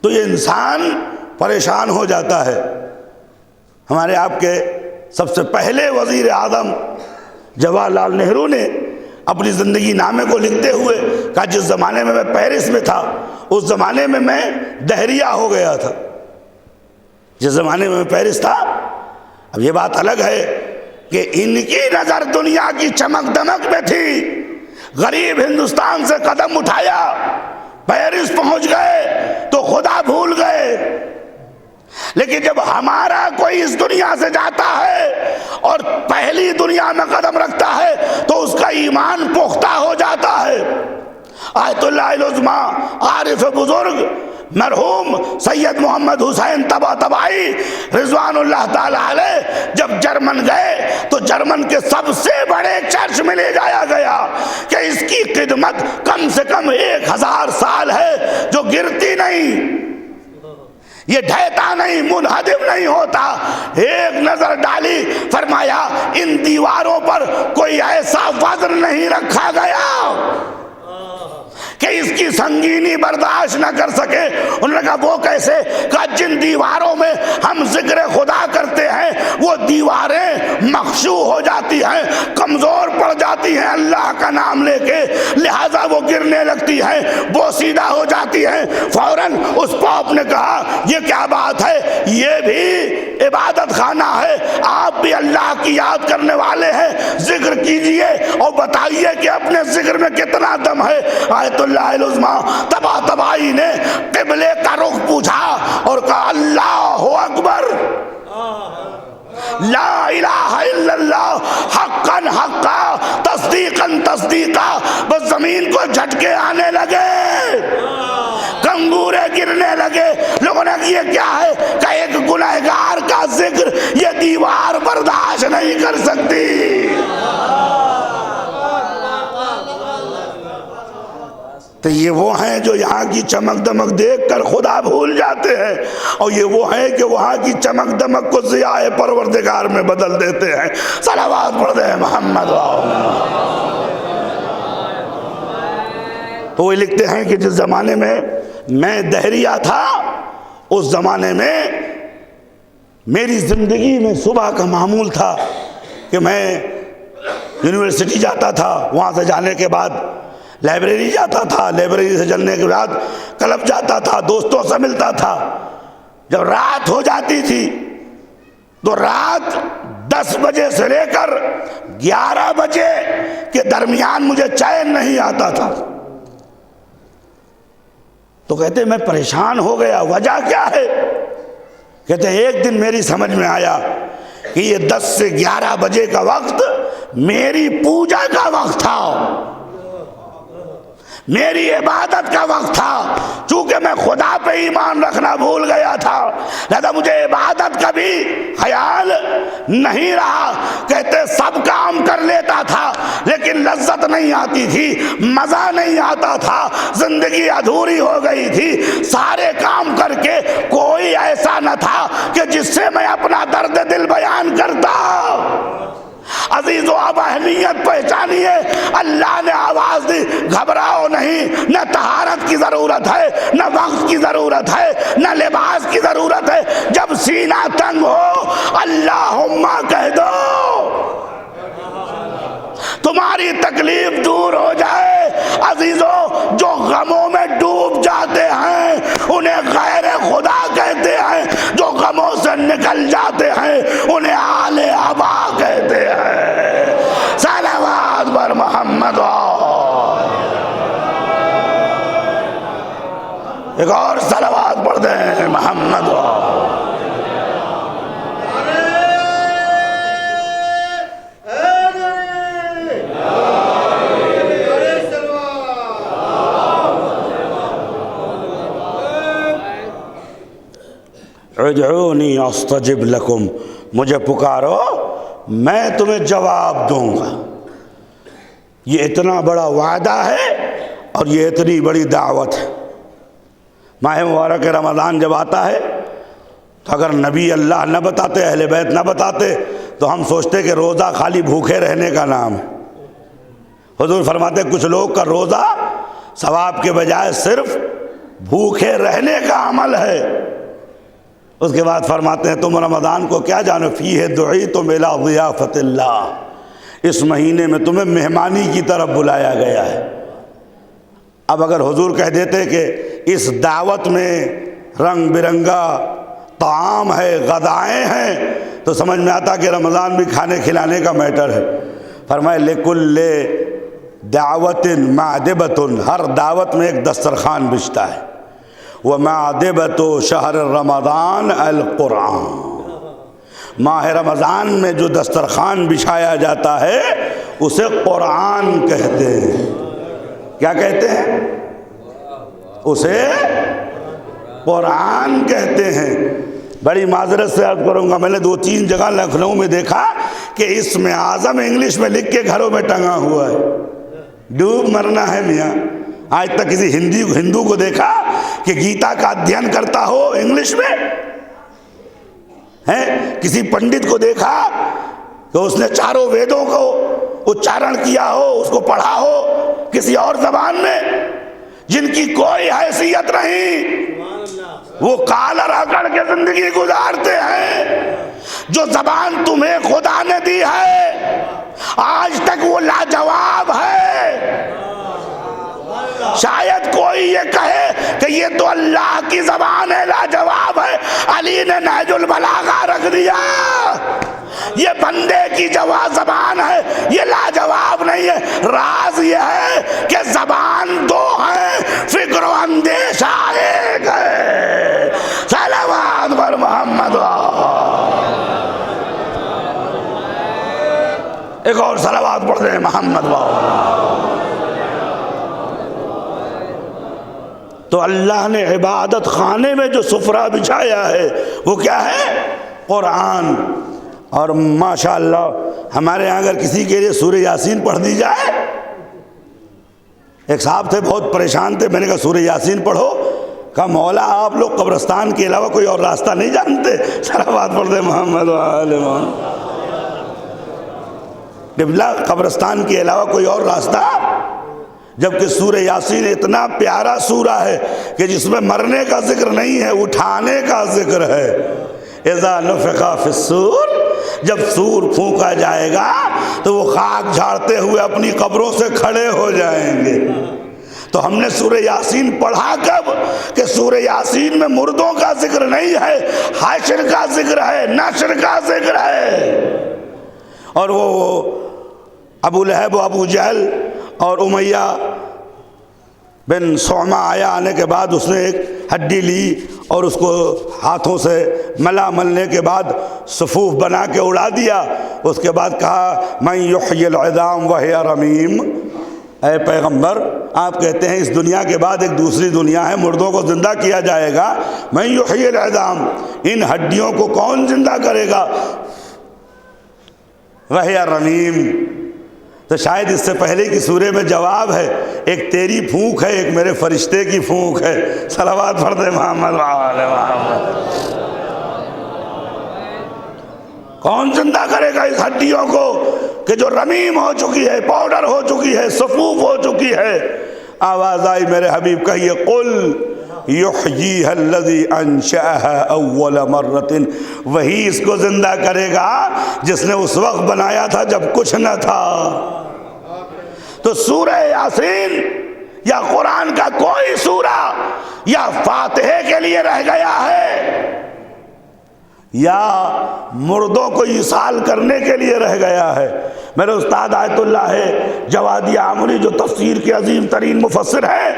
تو یہ انسان پریشان ہو جاتا ہے۔ ہمارے آپ کے سب سے پہلے وزیر اعظم جواہر لال نہرو نے اپنی زندگی نامے کو لکھتے ہوئے کہا جس زمانے میں پیرس میں تھا اس زمانے میں دہریہ ہو گیا تھا۔ جس زمانے میں پیرس تھا، اب یہ بات الگ ہے کہ ان کی نظر دنیا کی چمک دمک میں تھی، غریب ہندوستان سے قدم اٹھایا، پیرس پہنچ گئے تو خدا بھول گئے. لیکن جب ہمارا کوئی اس دنیا سے جاتا ہے اور پہلی دنیا میں قدم رکھتا ہے تو اس کا ایمان پختہ ہو جاتا ہے. آیت اللہ العظمیٰ عارف بزرگ مرحوم سید محمد حسین طباطبائی رضوان اللہ تعالی علیہ جب جرمن گئے تو جرمن کے سب سے بڑے چرچ میں لے جایا گیا کہ اس کی خدمت کم سے کم 1000 سال ہے جو گرتی نہیں، یہ ڈھہتا نہیں، منہدم نہیں ہوتا. ایک نظر ڈالی، فرمایا ان دیواروں پر کوئی ایسا وزن نہیں رکھا گیا کہ اس کی سنگینی برداشت نہ کر سکے. انہوں نے کہا وہ کیسے؟ کہا جن دیواروں میں ہم ذکر خدا کرتے ہیں وہ دیواریں مخشوع ہو جاتی ہیں، کمزور پڑ جاتی ہیں اللہ کا نام لے کے، لہذا وہ گرنے لگتی ہیں، بوسیدہ ہو جاتی ہیں. فوراً اس پاپ نے کہا یہ کیا بات ہے، یہ بھی عبادت خانہ ہے، آپ بھی اللہ کی یاد کرنے والے ہیں، ذکر کیجئے اور بتائیے کہ اپنے ذکر میں کتنا دم ہے. آیت اللہ العظمیٰ طباطبائی نے قبلے کا رخ پوچھا اور کہا اللہ اکبر، لا الہ الا اللہ حقا حقا تصدیقا تصدیقا. بس زمین کو جھٹکے آنے لگے، کنگورے گرنے لگے. لوگوں نے کہا یہ کیا ہے؟ کہ ایک گنہگار کا ذکر یہ دیوار برداشت نہیں کر سکتی. تو یہ وہ ہیں جو یہاں کی چمک دمک دیکھ کر خدا بھول جاتے ہیں، اور یہ وہ ہیں کہ وہاں کی چمک دمک کو ضیاء پروردگار میں بدل دیتے ہیں. صلوات پڑھ دیں محمد. تو وہ لکھتے ہیں کہ جس زمانے میں میں دہریہ تھا اس زمانے میں میری زندگی میں صبح کا معمول تھا کہ میں یونیورسٹی جاتا تھا، وہاں سے جانے کے بعد لائبریری جاتا تھا، لائبریری سے چلنے کے بعد کلب جاتا تھا، دوستوں سے ملتا تھا. جب رات ہو جاتی تھی تو رات 10 بجے سے لے کر 11 بجے کے درمیان مجھے چین نہیں آتا تھا. تو کہتے میں پریشان ہو گیا، وجہ کیا ہے؟ کہتے ایک دن میری سمجھ میں آیا کہ یہ 10 سے 11 بجے کا وقت میری پوجا کا وقت تھا، میری عبادت کا وقت تھا. چونکہ میں خدا پہ ایمان رکھنا بھول گیا تھا لہذا مجھے عبادت کا بھی خیال نہیں رہا. کہتے سب کام کر لیتا تھا لیکن لذت نہیں آتی تھی، مزہ نہیں آتا تھا، زندگی ادھوری ہو گئی تھی. سارے کام کر کے کوئی ایسا نہ تھا کہ جس سے میں اپنا درد دل بیان کرتا. عزیزو اب اہمیت پہچانیے. اللہ نے آواز دی گھبراؤ نہیں، نہ طہارت کی ضرورت ہے، نہ وقت کی ضرورت ہے، نہ لباس کی ضرورت ہے. جب سینہ تنگ ہو اللہم کہہ دو، تمہاری تکلیف دور ہو جائے. عزیزو جو غموں میں ڈوب جاتے ہیں انہیں غیر خدا کہتے ہیں، جو غموں سے نکل جاتے ہیں انہیں آل ابا کہتے ہیں. صلوات بر محمد. ایک اور صلوات پڑھ دیں محمد. ادعونی استجب لکم، مجھے پکارو میں تمہیں جواب دوں گا. یہ اتنا بڑا وعدہ ہے اور یہ اتنی بڑی دعوت ہے. ماہ مبارک رمضان جب آتا ہے تو اگر نبی اللہ نہ بتاتے، اہل بیت نہ بتاتے تو ہم سوچتے کہ روزہ خالی بھوکے رہنے کا نام ہے. حضور فرماتے کچھ لوگ کا روزہ ثواب کے بجائے صرف بھوکے رہنے کا عمل ہے. اس کے بعد فرماتے ہیں تم رمضان کو کیا جانو، فیہ دعیتم الی ضیافت اللہ، اس مہینے میں تمہیں مہمانی کی طرف بلایا گیا ہے. اب اگر حضور کہہ دیتے کہ اس دعوت میں رنگ برنگا طعام ہے، غذائیں ہیں، تو سمجھ میں آتا کہ رمضان بھی کھانے کھلانے کا میٹر ہے. فرمائے لکل دعوت معدبۃ، ہر دعوت میں ایک دسترخوان بچتا ہے. ومعدبۃ شہر رمضان القرآن، ماہ رمضان میں جو دسترخوان بچھایا جاتا ہے اسے قرآن کہتے ہیں۔ کیا کہتے ہیں؟ اسے قرآن کہتے ہیں۔ بڑی معذرت سے عرض کروں گا، میں نے 2-3 جگہ لکھنؤ میں دیکھا کہ اسم اعظم انگلش میں لکھ کے گھروں میں ٹنگا ہوا ہے۔ ڈوب مرنا ہے میاں۔ آج تک کسی ہندو کو دیکھا کہ گیتا کا ادھین کرتا ہو انگلش میں؟ کسی پنڈت کو دیکھا کہ اس نے چاروں ویدوں کو اچارن کیا ہو، اس کو پڑھا ہو کسی اور زبان میں؟ جن کی کوئی حیثیت نہیں، وہ کالر اکڑ کے زندگی گزارتے ہیں۔ جو زبان تمہیں خدا نے دی ہے آج تک وہ لاجواب ہے۔ شاید کوئی یہ کہے کہ یہ تو اللہ کی زبان ہے، لاجواب ہے، علی نے نہج البلاغہ رکھ دیا، یہ بندے کی زبان ہے، یہ لاجواب نہیں ہے۔ راز یہ ہے کہ زبان دو ہیں، فکر و اندیشہ ایک ہے۔ صلوات پر محمد۔ ایک اور صلوات پڑھ دیں محمد۔ تو اللہ نے عبادت خانے میں جو سفرہ بچھایا ہے وہ کیا ہے؟ قرآن۔ اور ماشاءاللہ ہمارے یہاں اگر کسی کے لیے سورہ یاسین پڑھ دی جائے، ایک صاحب تھے بہت پریشان تھے، میں نے کہا سورہ یاسین پڑھو، کہا مولا آپ لوگ قبرستان کے علاوہ کوئی اور راستہ نہیں جانتے؟ صلوات پڑھ دے محمد و آل محمد۔ قبلہ قبرستان کے علاوہ کوئی اور راستہ؟ جبکہ سورہ یاسین اتنا پیارا سورہ ہے کہ جس میں مرنے کا ذکر نہیں ہے، اٹھانے کا ذکر ہے۔ اذا نفخ فی الصور، جب سور پھونکا جائے گا تو وہ خاک جھاڑتے ہوئے اپنی قبروں سے کھڑے ہو جائیں گے۔ تو ہم نے سورہ یاسین پڑھا کب کہ سورہ یاسین میں مردوں کا ذکر نہیں ہے، حشر کا ذکر ہے، نشر کا ذکر ہے۔ اور وہ ابو لہب و ابو جہل اور امیہ بن صعمہ آیا، آنے کے بعد اس نے ایک ہڈی لی اور اس کو ہاتھوں سے ملنے کے بعد صفوف بنا کے اڑا دیا۔ اس کے بعد کہا من یحیی العظام وہی رمیم، اے پیغمبر آپ کہتے ہیں اس دنیا کے بعد ایک دوسری دنیا ہے، مردوں کو زندہ کیا جائے گا، من یحیی العظام، ان ہڈیوں کو کون زندہ کرے گا؟ وہی رمیم۔ تو شاید اس سے پہلے کی سورے میں جواب ہے، ایک تیری پھونک ہے، ایک میرے فرشتے کی پھونک ہے۔ صلوات پڑھ دے محمد وعلى محمد۔ کون زندہ کرے گا اس ہڈیوں کو کہ جو رمیم ہو چکی ہے، پاؤڈر ہو چکی ہے، صفوف ہو چکی ہے؟ آواز آئی میرے حبیب کہیے قل یحییھا الذی انشأھا اول مرۃ، وہی اس کو زندہ کرے گا جس نے اس وقت بنایا تھا جب کچھ نہ تھا۔ تو سورہ یاسین یا قرآن کا کوئی سورہ یا فاتحے کے لیے رہ گیا ہے یا مردوں کو ایصال کرنے کے لیے رہ گیا ہے؟ میرے استاد آیت اللہ جوادی عامری جو تفسیر کے عظیم ترین مفسر ہیں،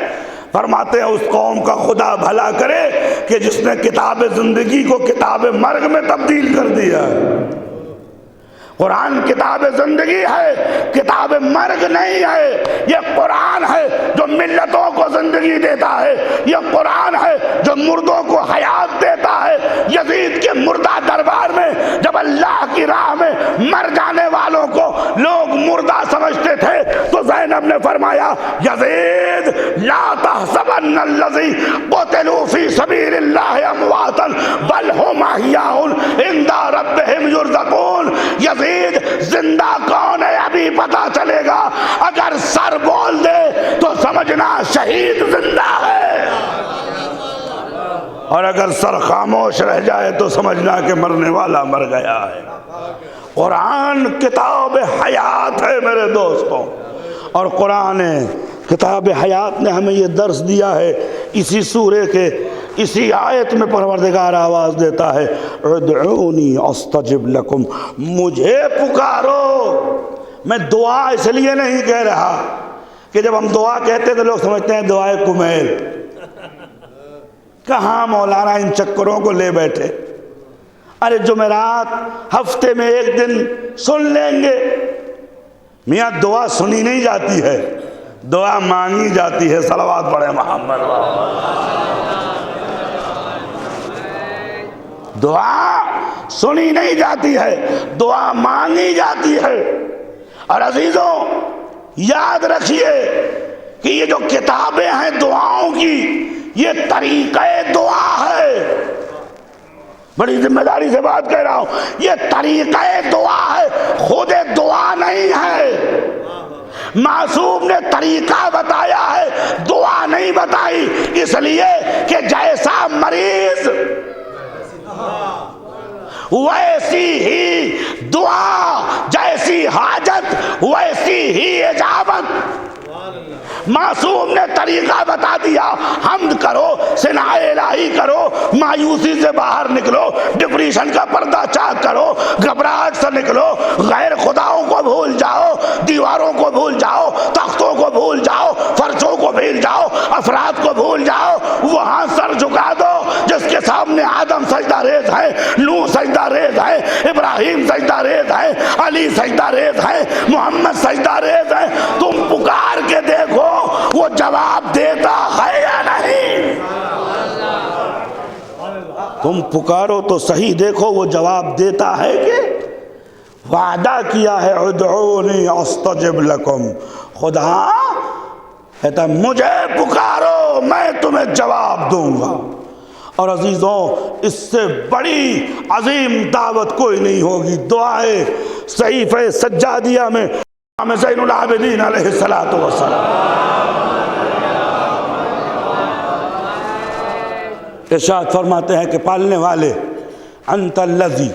فرماتے ہیں اس قوم کا خدا بھلا کرے کہ جس نے کتاب زندگی کو کتاب مرگ میں تبدیل کر دیا۔ قرآن کتاب زندگی ہے، کتاب مرگ نہیں ہے۔ یہ قرآن ہے جو ملتوں کو زندگی دیتا ہے، یہ قرآن ہے جو مردوں کو حیات دیتا ہے۔ یزید کے مردہ دربار میں جب اللہ کی راہ میں مر جانے والوں کو لوگ مردہ سمجھتے تھے تو زینب نے فرمایا یزید لا تحسبن الذی قتلوا فی سبیل اللہ امواتا بل هم احیاء عند ربهم یرزقون۔ یزید زندہ کون ہے ابھی پتا چلے گا، اگر سر بول دے تو سمجھنا شہید زندہ ہے، اور اگر سر خاموش رہ جائے تو سمجھنا کہ مرنے والا مر گیا ہے۔ قرآن کتاب حیات ہے میرے دوستوں، اور قرآن کتاب حیات نے ہمیں یہ درس دیا ہے۔ اسی سورے کے اسی آیت میں پروردگار آواز دیتا ہے ادعونی استجب لکم، مجھے پکارو۔ میں دعا اس لیے نہیں کہہ رہا کہ جب ہم دعا کہتے تو لوگ سمجھتے ہیں دعائے کمیل، کہاں مولانا ان چکروں کو لے بیٹھے. ارے جمعرات ہفتے میں ایک دن سن لیں گے. میاں دعا سنی نہیں جاتی ہے، دعا مانگی جاتی ہے. صلوات پڑھے محمد. دعا سنی نہیں جاتی ہے، دعا مانگی جاتی ہے. اور عزیزوں یاد رکھیے کہ یہ جو کتابیں ہیں دعاؤں کی، یہ طریقہ دعا ہے. بڑی ذمہ داری سے بات کہہ رہا ہوں، یہ طریقہ دعا ہے، خود دعا نہیں ہے. معصوم نے طریقہ بتایا ہے، دعا نہیں بتائی، اس لیے کہ جیسا مریض ویسی ہی دعا، جیسی حاجت ویسی ہی اجابت. معصوم نے طریقہ بتا دیا، حمد کرو، ثنائے الہی کرو، مایوسی سے باہر نکلو، ڈپریشن کا پردہ چاک کرو، گھبراہٹ سے نکلو، غیر خداؤں کو بھول جاؤ، دیواروں کو بھول جاؤ، تختوں کو بھول جاؤ، فرشوں کو بھول جاؤ، افراد کو بھول جاؤ. وہاں سر جھکا دو جس کے سامنے آدم سجدہ ریز ہے، نوح سجدہ ریز ہے، ابراہیم سجدہ ریز ہے، علی سجدہ ریز ہے، محمد سجدہ ریز ہے. تم پکار کے دیکھو وہ جواب دیتا ہے یا نہیں. تم پکارو تو صحیح، دیکھو وہ جواب دیتا ہے کہ وعدہ کیا ہے ادعونی استجب لکم. خدا کہتا مجھے پکارو میں تمہیں جواب دوں گا. اور عزیزوں اس سے بڑی عظیم دعوت کوئی نہیں ہوگی. دعائے صحیفہ سجادیہ میں امام زین العابدین علیہ السلام ارشاد فرماتے ہیں کہ پالنے والے انت الذی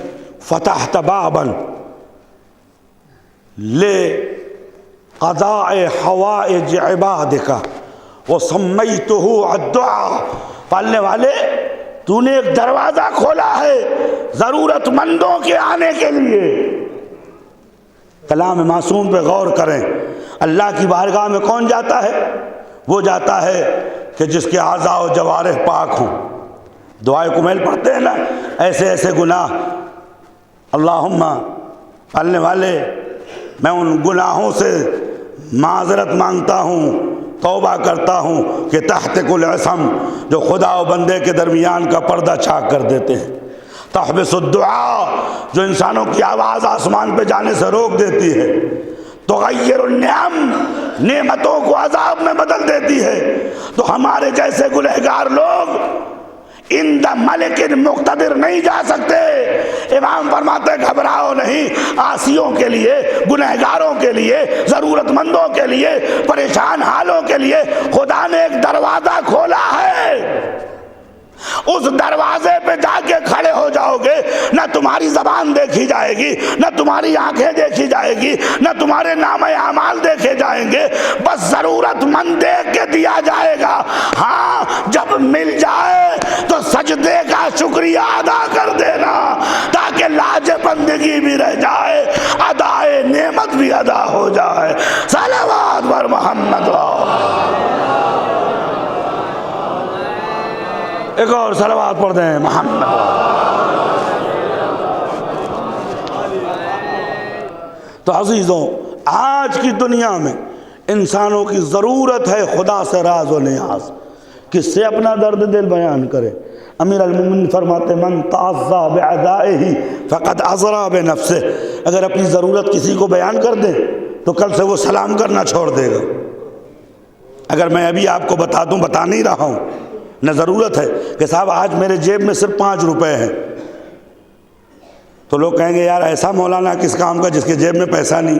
فتحت بابا لقضاء حوائج عبادک وسمیتہ الدعاء. پالنے والے تو نے ایک دروازہ کھولا ہے ضرورت مندوں کے آنے کے لیے. کلام معصوم پہ غور کریں. اللہ کی بارگاہ میں کون جاتا ہے؟ وہ جاتا ہے کہ جس کے اعضاء و جوارح پاک ہوں. دعائے کمیل پڑھتے ہیں نا، ایسے ایسے گناہ. اللہم پالنے والے میں ان گناہوں سے معذرت مانگتا ہوں، توبہ کرتا ہوں کہ تحت کل عصم جو خدا و بندے کے درمیان کا پردہ چاک کر دیتے ہیں. تحبس الدعاء جو انسانوں کی آواز آسمان پہ جانے سے روک دیتی ہے. تغیر النعم نعمتوں کو عذاب میں بدل دیتی ہے. تو ہمارے جیسے گنہگار لوگ اندہ ملک مقتدر نہیں جا سکتے. امام فرماتے گھبراؤ نہیں، عاصیوں کے لیے، گنہگاروں کے لیے، ضرورت مندوں کے لیے، پریشان حالوں کے لیے خدا نے ایک دروازہ کھولا ہے. اس دروازے پہ جا کے کھڑے ہو جاؤ گے، نہ تمہاری زبان دیکھی جائے گی، نہ تمہاری آنکھیں دیکھی جائے گی، نہ تمہارے نام اعمال دیکھے جائیں گے. بس ضرورت مند دیکھ کے دیا جائے گا. ہاں جب مل جائے تو سجدے کا شکریہ ادا کر دینا تاکہ لاج بندگی بھی رہ جائے، ادائے نعمت بھی ادا ہو جائے. صلوات بر محمد. ایک اور صلوات پڑھ دیں محمد. تو عزیزوں آج کی دنیا میں انسانوں کی ضرورت ہے خدا سے راز و نیاز. کس سے اپنا درد دل بیان کرے؟ امیر المومنین فرماتے من تعزا بعدائہ فقد عذرا بنفسہ. اگر اپنی ضرورت کسی کو بیان کر دیں تو کل سے وہ سلام کرنا چھوڑ دے گا. اگر میں ابھی آپ کو بتا دوں، بتا نہیں رہا ہوں، نہ ضرورت ہے کہ صاحب آج میرے جیب میں صرف 5 روپے ہیں، تو لوگ کہیں گے یار ایسا مولانا کس کام کا جس کے جیب میں پیسہ نہیں.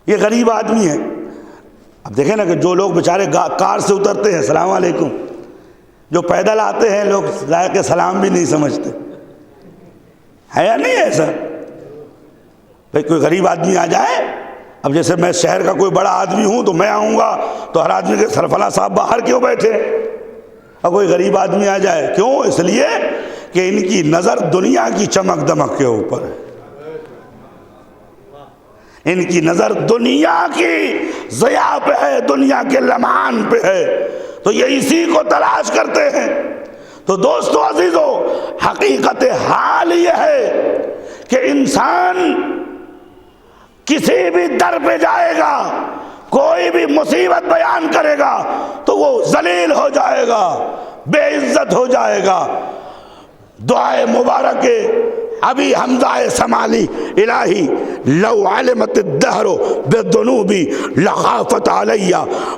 یہ غریب آدمی ہے. اب دیکھیں نا کہ جو لوگ بیچارے کار سے اترتے ہیں السلام علیکم، جو پیدل آتے ہیں لوگ ذائقہ کے سلام بھی نہیں سمجھتے. ہے یا نہیں ایسا؟ بھئی کوئی غریب آدمی آ جائے، اب جیسے میں شہر کا کوئی بڑا آدمی ہوں تو میں آؤں گا تو ہر آدمی کے سرفلا صاحب باہر کیوں بیٹھے؟ اور کوئی غریب آدمی آ جائے، کیوں؟ اس لیے کہ ان کی نظر دنیا کی چمک دمک کے اوپر ہے. ان کی نظر دنیا کی ضیاء پہ ہے، دنیا کے لمعان پہ ہے. تو یہ اسی کو تلاش کرتے ہیں۔ تو دوستو عزیزو، حقیقت حال یہ ہے کہ انسان کسی بھی در پہ جائے گا، کوئی بھی مصیبت بیان کرے گا تو وہ ذلیل ہو جائے گا، بے عزت ہو جائے گا۔ دعائے مبارک ابھی حمزہ سمالی، الہی لو علمت الدہر بالذنوبی لخافت علی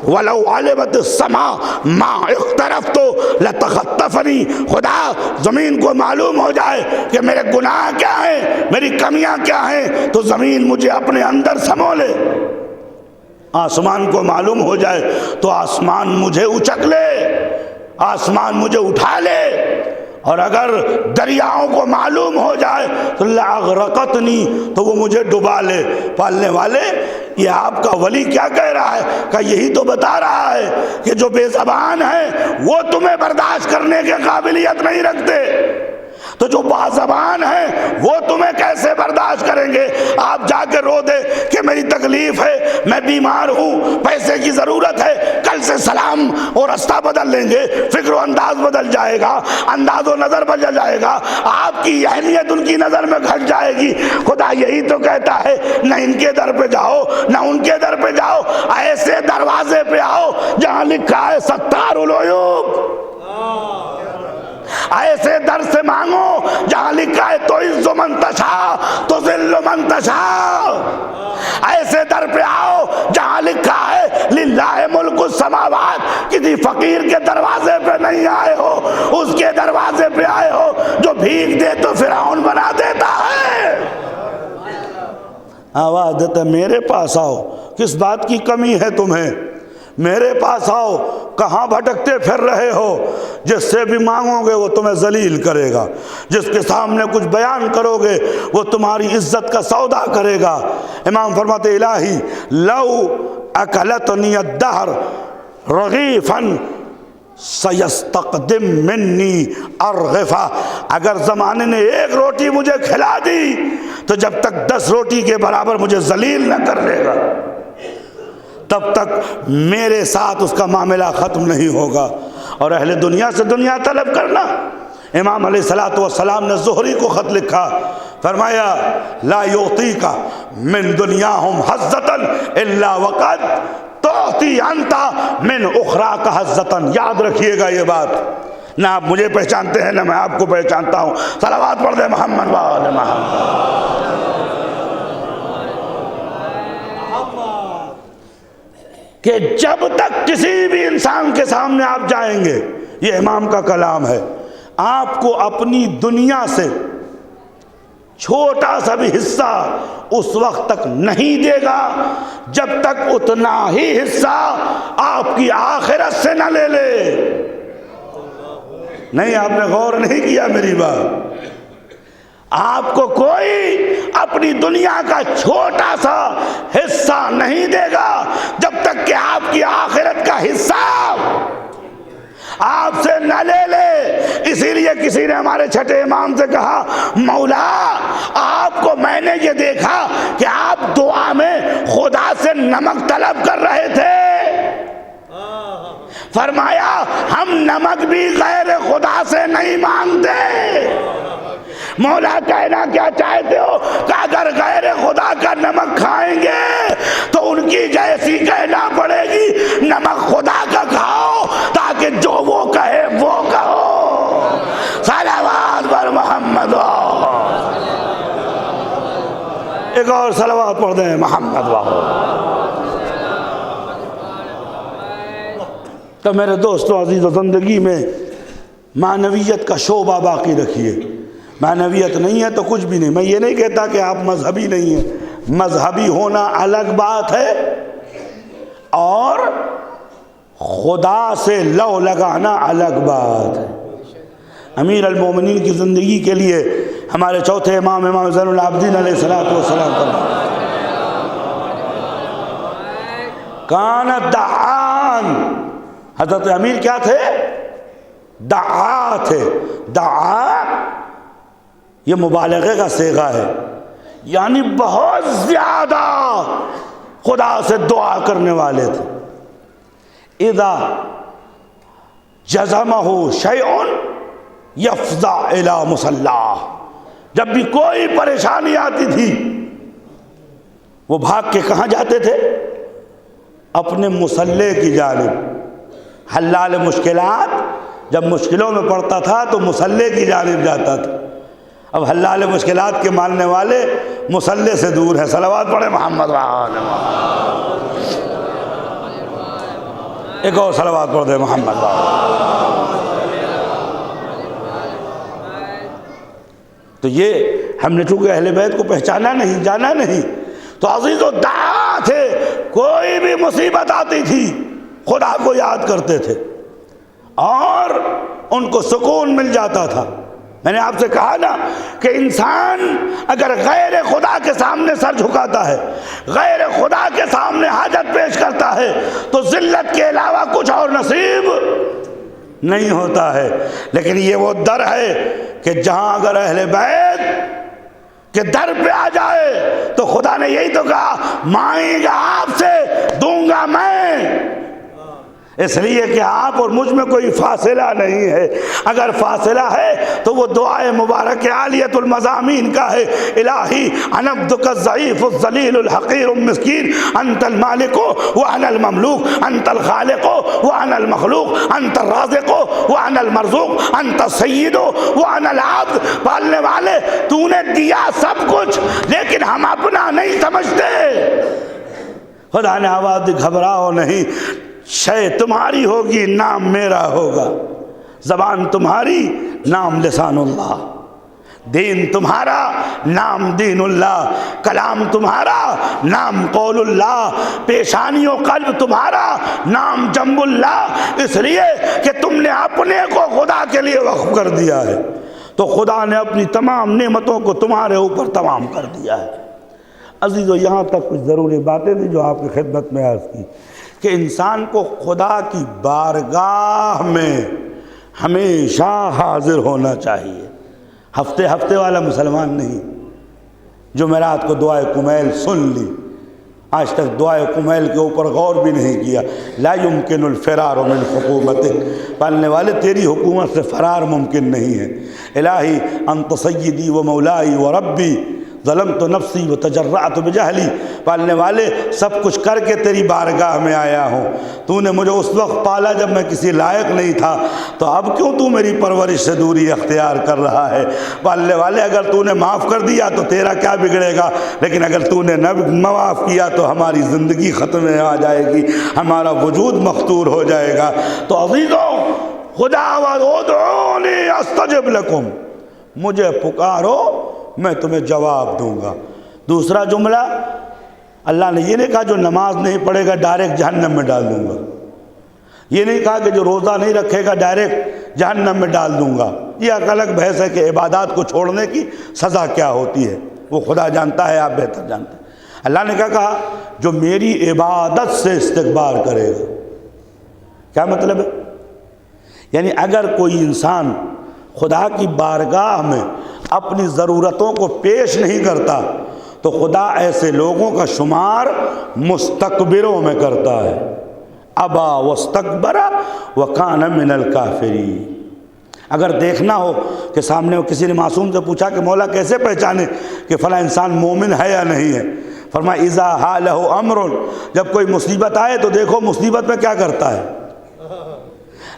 ولو علمت السماء ما اخترفت لتخطفنی۔ خدا زمین کو معلوم ہو جائے کہ میرے گناہ کیا ہیں، میری کمیاں کیا ہیں، تو زمین مجھے اپنے اندر سمو لے۔ آسمان کو معلوم ہو جائے تو آسمان مجھے اچک لے، آسمان مجھے اٹھا لے۔ اور اگر دریاؤں کو معلوم ہو جائے تو لأغرقتنی، تو وہ مجھے ڈبا لے۔ پالنے والے، یہ آپ کا ولی کیا کہہ رہا ہے؟ کہ یہی تو بتا رہا ہے کہ جو بے زبان ہیں وہ تمہیں برداشت کرنے کی قابلیت نہیں رکھتے، تو جو بازبان ہیں وہ تمہیں کیسے برداشت کریں گے؟ آپ جا کے رو دے کہ میری تکلیف ہے، میں بیمار ہوں، پیسے کی ضرورت ہے، کل سے سلام اور رستہ بدل لیں گے، فکر و انداز بدل جائے گا، انداز و نظر بدل جائے گا، آپ کی اہمیت ان کی نظر میں گھٹ جائے گی۔ خدا یہی تو کہتا ہے، نہ ان کے در پہ جاؤ نہ ان کے در پہ جاؤ، ایسے دروازے پہ آؤ جہاں لکھا ہے ستار العیوب، ایسے در سے مانگو جہاں لکھا ہے تو عز من تشاء تو ذل من تشاء، ایسے در پہ آؤ جہاں لکھا ہے للہ ملک السماوات۔ کسی فقیر کے دروازے پہ نہیں آئے ہو، اس کے دروازے پہ آئے ہو جو بھیک دے تو فرعون بنا دیتا ہے۔ آواز دیتا میرے پاس آؤ، کس بات کی کمی ہے تمہیں؟ میرے پاس آؤ، کہاں بھٹکتے پھر رہے ہو؟ جس سے بھی مانگو گے وہ تمہیں ذلیل کرے گا، جس کے سامنے کچھ بیان کرو گے وہ تمہاری عزت کا سودا کرے گا۔ امام فرماتے الہی لو اکلتنی الدہر رغیفا سیستقدم منی ارغفا، اگر زمانے نے ایک روٹی مجھے کھلا دی تو جب تک 10 روٹی کے برابر مجھے ذلیل نہ کر لے گا تب تک میرے ساتھ اس کا معاملہ ختم نہیں ہوگا۔ اور اہل دنیا سے دنیا طلب کرنا، امام علیہ الصلوۃ والسلام نے زہری کو خط لکھا، فرمایا لا یعطیک من دنیاہم حظۃ الا وقد تعطی انت من اخراک حظۃ۔ یاد رکھیے گا یہ بات، نہ آپ مجھے پہچانتے ہیں نہ میں آپ کو پہچانتا ہوں۔ صلوات پڑھ دیں محمد وآل محمد۔ کہ جب تک کسی بھی انسان کے سامنے آپ جائیں گے، یہ امام کا کلام ہے، آپ کو اپنی دنیا سے چھوٹا سا بھی حصہ اس وقت تک نہیں دے گا جب تک اتنا ہی حصہ آپ کی آخرت سے نہ لے لے۔ نہیں، آپ نے غور نہیں کیا میری بات۔ آپ کو کوئی اپنی دنیا کا چھوٹا سا حصہ نہیں دے گا جب تک کہ آپ کی آخرت کا حصہ آپ سے نہ لے لے۔ اسی لیے کسی نے ہمارے چھٹے امام سے کہا، مولا آپ کو میں نے یہ دیکھا کہ آپ دعا میں خدا سے نمک طلب کر رہے تھے، فرمایا ہم نمک بھی غیر خدا سے نہیں مانگتے۔ مولا کہنا کیا چاہتے ہو کہ اگر غیر خدا کا نمک کھائیں گے تو ان کی جیسی کہنا پڑے گی، نمک خدا کا کھاؤ تاکہ جو وہ کہے وہ کہو۔ صلوات پر محمد، ایک اور صلوات پڑھ دیں محمد واہ۔ تو میرے دوستو عزیز و زندگی میں معنویت کا شعبہ باقی رکھیے۔ معنویت نہیں ہے تو کچھ بھی نہیں۔ میں یہ نہیں کہتا کہ آپ مذہبی نہیں ہیں، مذہبی ہونا الگ بات ہے اور خدا سے لو لگانا الگ بات ہے۔ امیر المومنین کی زندگی کے لیے ہمارے چوتھے امام زین العابدین علیہ السلام کانت دعان، حضرت امیر کیا تھے؟ دعا تھے۔ دعا یہ مبالغے کا صیغہ ہے، یعنی بہت زیادہ خدا سے دعا کرنے والے تھے۔ اذا جزمہ شیء یفزع الی مصلاہ، جب بھی کوئی پریشانی آتی تھی وہ بھاگ کے کہاں جاتے تھے؟ اپنے مصلی کی جانب۔ حلال مشکلات جب مشکلوں میں پڑتا تھا تو مصلی کی جانب جاتا تھا۔ اب حلال مشکلات کے ماننے والے مصلی سے دور ہیں۔ صلوات پڑھیں محمد وآلہ محمد۔ ایک اور صلوات پڑھ دیں محمد وآلہ۔ تو یہ ہم نے چونکہ اہل بیت کو پہچانا نہیں، جانا نہیں، تو عزیز و دعا تھے، کوئی بھی مصیبت آتی تھی خدا کو یاد کرتے تھے اور ان کو سکون مل جاتا تھا۔ میں نے آپ سے کہا نا کہ انسان اگر غیر خدا کے سامنے سر جھکاتا ہے، غیر خدا کے سامنے حاجت پیش کرتا ہے تو ذلت کے علاوہ کچھ اور نصیب نہیں ہوتا ہے۔ لیکن یہ وہ در ہے کہ جہاں اگر اہل بیت کہ در پہ آ جائے تو خدا نے یہی تو کہا مانگے گا آپ سے دوں گا میں، اس لیے کہ آپ اور مجھ میں کوئی فاصلہ نہیں ہے۔ اگر فاصلہ ہے تو وہ دعائے مبارک عالیۃ المضامین کا ہے، الہی انا عبدک الضعیف الذلیل الحقیر المسکین انت المالک وانا المملوک انت الخالق وانا المخلوق انت الرازق وانا المرزوق انت السید وانا العبد۔ پالنے والے تو نے دیا سب کچھ لیکن ہم اپنا نہیں سمجھتے۔ خدا نے آواز دی گھبراؤ نہیں، شے تمہاری ہوگی نام میرا ہوگا، زبان تمہاری نام لسان اللہ، دین تمہارا نام دین اللہ، کلام تمہارا نام قول اللہ، پیشانی و قلب تمہارا نام جنب اللہ، اس لیے کہ تم نے اپنے کو خدا کے لیے وقف کر دیا ہے تو خدا نے اپنی تمام نعمتوں کو تمہارے اوپر تمام کر دیا ہے۔ عزیزو یہاں تک کچھ ضروری باتیں تھیں جو آپ کی خدمت میں عرض کی کہ انسان کو خدا کی بارگاہ میں ہمیشہ حاضر ہونا چاہیے، ہفتے ہفتے والا مسلمان نہیں۔ جمعرات کو دعائے کمیل سن لی، آج تک دعائے کمیل کے اوپر غور بھی نہیں کیا۔ لا يمكن الفرار من حکومتک، پالنے والے تیری حکومت سے فرار ممکن نہیں ہے۔ الہی انت سیدی و مولائی و ربی ظلمت نفسی و تجرعت بجہلی، پالنے والے سب کچھ کر کے تیری بارگاہ میں آیا ہوں، تو نے مجھے اس وقت پالا جب میں کسی لائق نہیں تھا، تو اب کیوں تو میری پرورش سے دوری اختیار کر رہا ہے؟ پالنے والے اگر تو نے معاف کر دیا تو تیرا کیا بگڑے گا، لیکن اگر تو نے نہ معاف کیا تو ہماری زندگی ختم آ جائے گی، ہمارا وجود مختور ہو جائے گا۔ تو عزیزو خدا آواز ادعونی استجب لکم، مجھے پکارو میں تمہیں جواب دوں گا۔ دوسرا جملہ اللہ نے یہ نہیں کہا جو نماز نہیں پڑھے گا ڈائریکٹ جہنم میں ڈال دوں گا، یہ نہیں کہا کہ جو روزہ نہیں رکھے گا ڈائریکٹ جہنم میں ڈال دوں گا۔ یہ ایک الگ بحث ہے کہ عبادات کو چھوڑنے کی سزا کیا ہوتی ہے، وہ خدا جانتا ہے، آپ بہتر جانتے ہیں۔ اللہ نے کیا کہا جو میری عبادت سے استکبار کرے گا۔ کیا مطلب ہے؟ یعنی اگر کوئی انسان خدا کی بارگاہ میں اپنی ضرورتوں کو پیش نہیں کرتا تو خدا ایسے لوگوں کا شمار مستکبروں میں کرتا ہے۔ ابا واستکبر وکان من الکافرین۔ اگر دیکھنا ہو کہ سامنے کسی نے معصوم سے پوچھا کہ مولا کیسے پہچانے کہ فلاں انسان مومن ہے یا نہیں ہے، فرمایا اذا حالہ امر، جب کوئی مصیبت آئے تو دیکھو مصیبت میں کیا کرتا ہے۔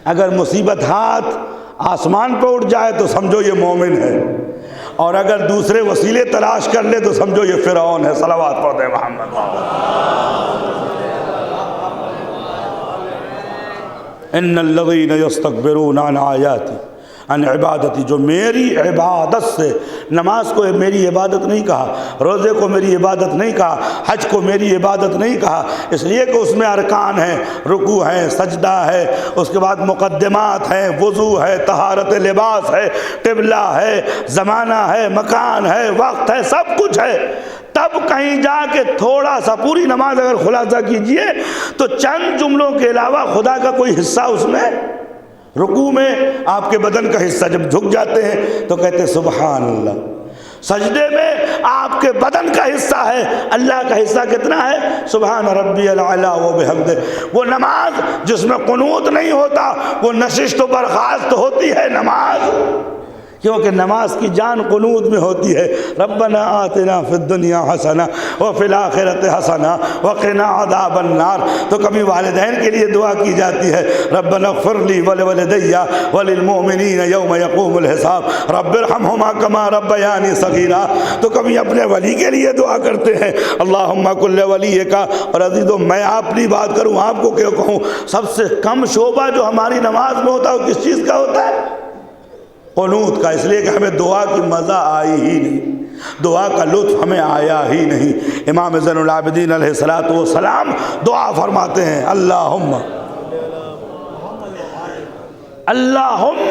اگر مصیبت ہاتھ آسمان پہ اٹھ جائے تو سمجھو یہ مومن ہے، اور اگر دوسرے وسیلے تلاش کر لے تو سمجھو یہ فرعون ہے۔ صلوات پڑھ دیں محمد۔ ان الذین یستکبرون عن آیاتی عن عبادتی، جو میری عبادت سے، نماز کو میری عبادت نہیں کہا، روزے کو میری عبادت نہیں کہا، حج کو میری عبادت نہیں کہا، اس لیے کہ اس میں ارکان ہیں، رکوع ہے، سجدہ ہے، اس کے بعد مقدمات ہیں، وضو ہے، طہارت لباس ہے، قبلہ ہے، زمانہ ہے، مکان ہے، وقت ہے، سب کچھ ہے۔ تب کہیں جا کے تھوڑا سا، پوری نماز اگر خلاصہ کیجئے تو چند جملوں کے علاوہ خدا کا کوئی حصہ اس میں، رکوع میں آپ کے بدن کا حصہ جب جھک جاتے ہیں تو کہتے ہیں سبحان اللہ، سجدے میں آپ کے بدن کا حصہ ہے، اللہ کا حصہ کتنا ہے؟ سبحان ربی الاعلیٰ و بحمدہ۔ وہ نماز جس میں قنوت نہیں ہوتا وہ نشست و برخاست ہوتی ہے نماز، کیونکہ نماز کی جان قنوت میں ہوتی ہے۔ ربنا آتنا فی الدنیا حسنہ وفی الآخرۃ حسنہ وقنا عذاب النار۔ تو کبھی والدین کے لیے دعا کی جاتی ہے، ربنا اغفر لی ولوالدی وللمؤمنین یوم یقوم الحساب رب ارحمہما کما ربیانی صغیرا۔ تو کبھی اپنے ولی کے لیے دعا کرتے ہیں، اللہم کل ولی کا۔ اور عزیزو میں اپنی بات کروں، آپ کو کیوں کہوں، سب سے کم شعبہ جو ہماری نماز میں ہوتا ہے وہ کس چیز کا ہوتا ہے؟ قنوت کا۔ اس لیے کہ ہمیں دعا کی مزہ آئی ہی نہیں، دعا کا لطف ہمیں آیا ہی نہیں۔ امام زین العابدین علیہ السلام دعا فرماتے ہیں، اللہم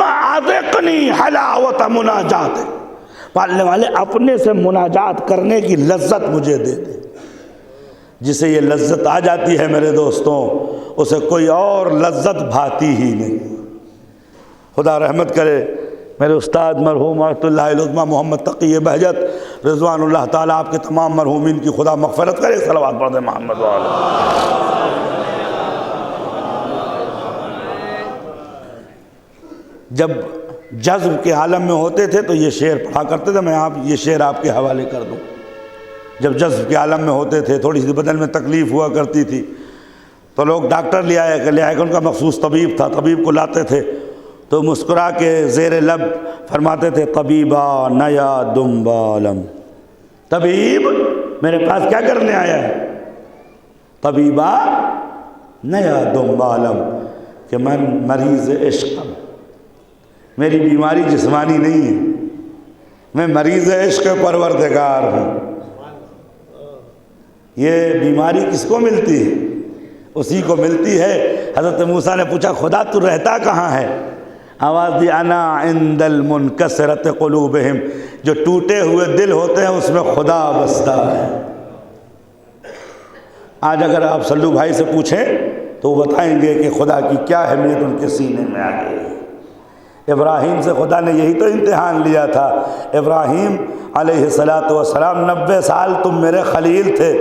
اذقنی حلاوت مناجات۔ پالنے والے اپنے سے مناجات کرنے کی لذت مجھے دے دے۔ جسے یہ لذت آ جاتی ہے میرے دوستوں، اسے کوئی اور لذت بھاتی ہی نہیں۔ خدا رحمت کرے میرے استاد مرحوم رحمۃ اللہ علیہ محمد تقی بہجت رضوان اللہ تعالیٰ آپ کے تمام مرحومین کی خدا مغفرت کرے۔ صلوات پڑھ دیں محمد وعلیہ۔ جب جذب کے عالم میں ہوتے تھے تو یہ شعر پڑھا کرتے تھے، میں یہ شعر آپ کے حوالے کر دوں۔ جب جذب کے عالم میں ہوتے تھے، تھوڑی سی بدن میں تکلیف ہوا کرتی تھی تو لوگ ڈاکٹر لے آیا کہ ان کا مخصوص طبیب تھا، طبیب کو لاتے تھے تو مسکرا کے زیر لب فرماتے تھے، طبیبا نیا دمبالم۔ طبیب میرے پاس کیا کرنے آیا ہے؟ طبیبا نیا دمبالم، کہ میں مریض عشق ہوں، میری بیماری جسمانی نہیں ہے، میں مریض عشق پروردگار ہوں۔ یہ بیماری کس کو ملتی ہے؟ اسی کو ملتی ہے۔ حضرت موسیٰ نے پوچھا، خدا تو رہتا کہاں ہے؟ آواز دی، انا عند المنکسرۃ قلوبہم، جو ٹوٹے ہوئے دل ہوتے ہیں اس میں خدا بستا ہے۔ آج اگر آپ سلو بھائی سے پوچھیں تو وہ بتائیں گے کہ خدا کی کیا اہمیت ان کے سینے میں آ گئی ہے۔ ابراہیم سے خدا نے یہی تو امتحان لیا تھا۔ ابراہیم علیہ السلام 90 سال تم میرے خلیل تھے،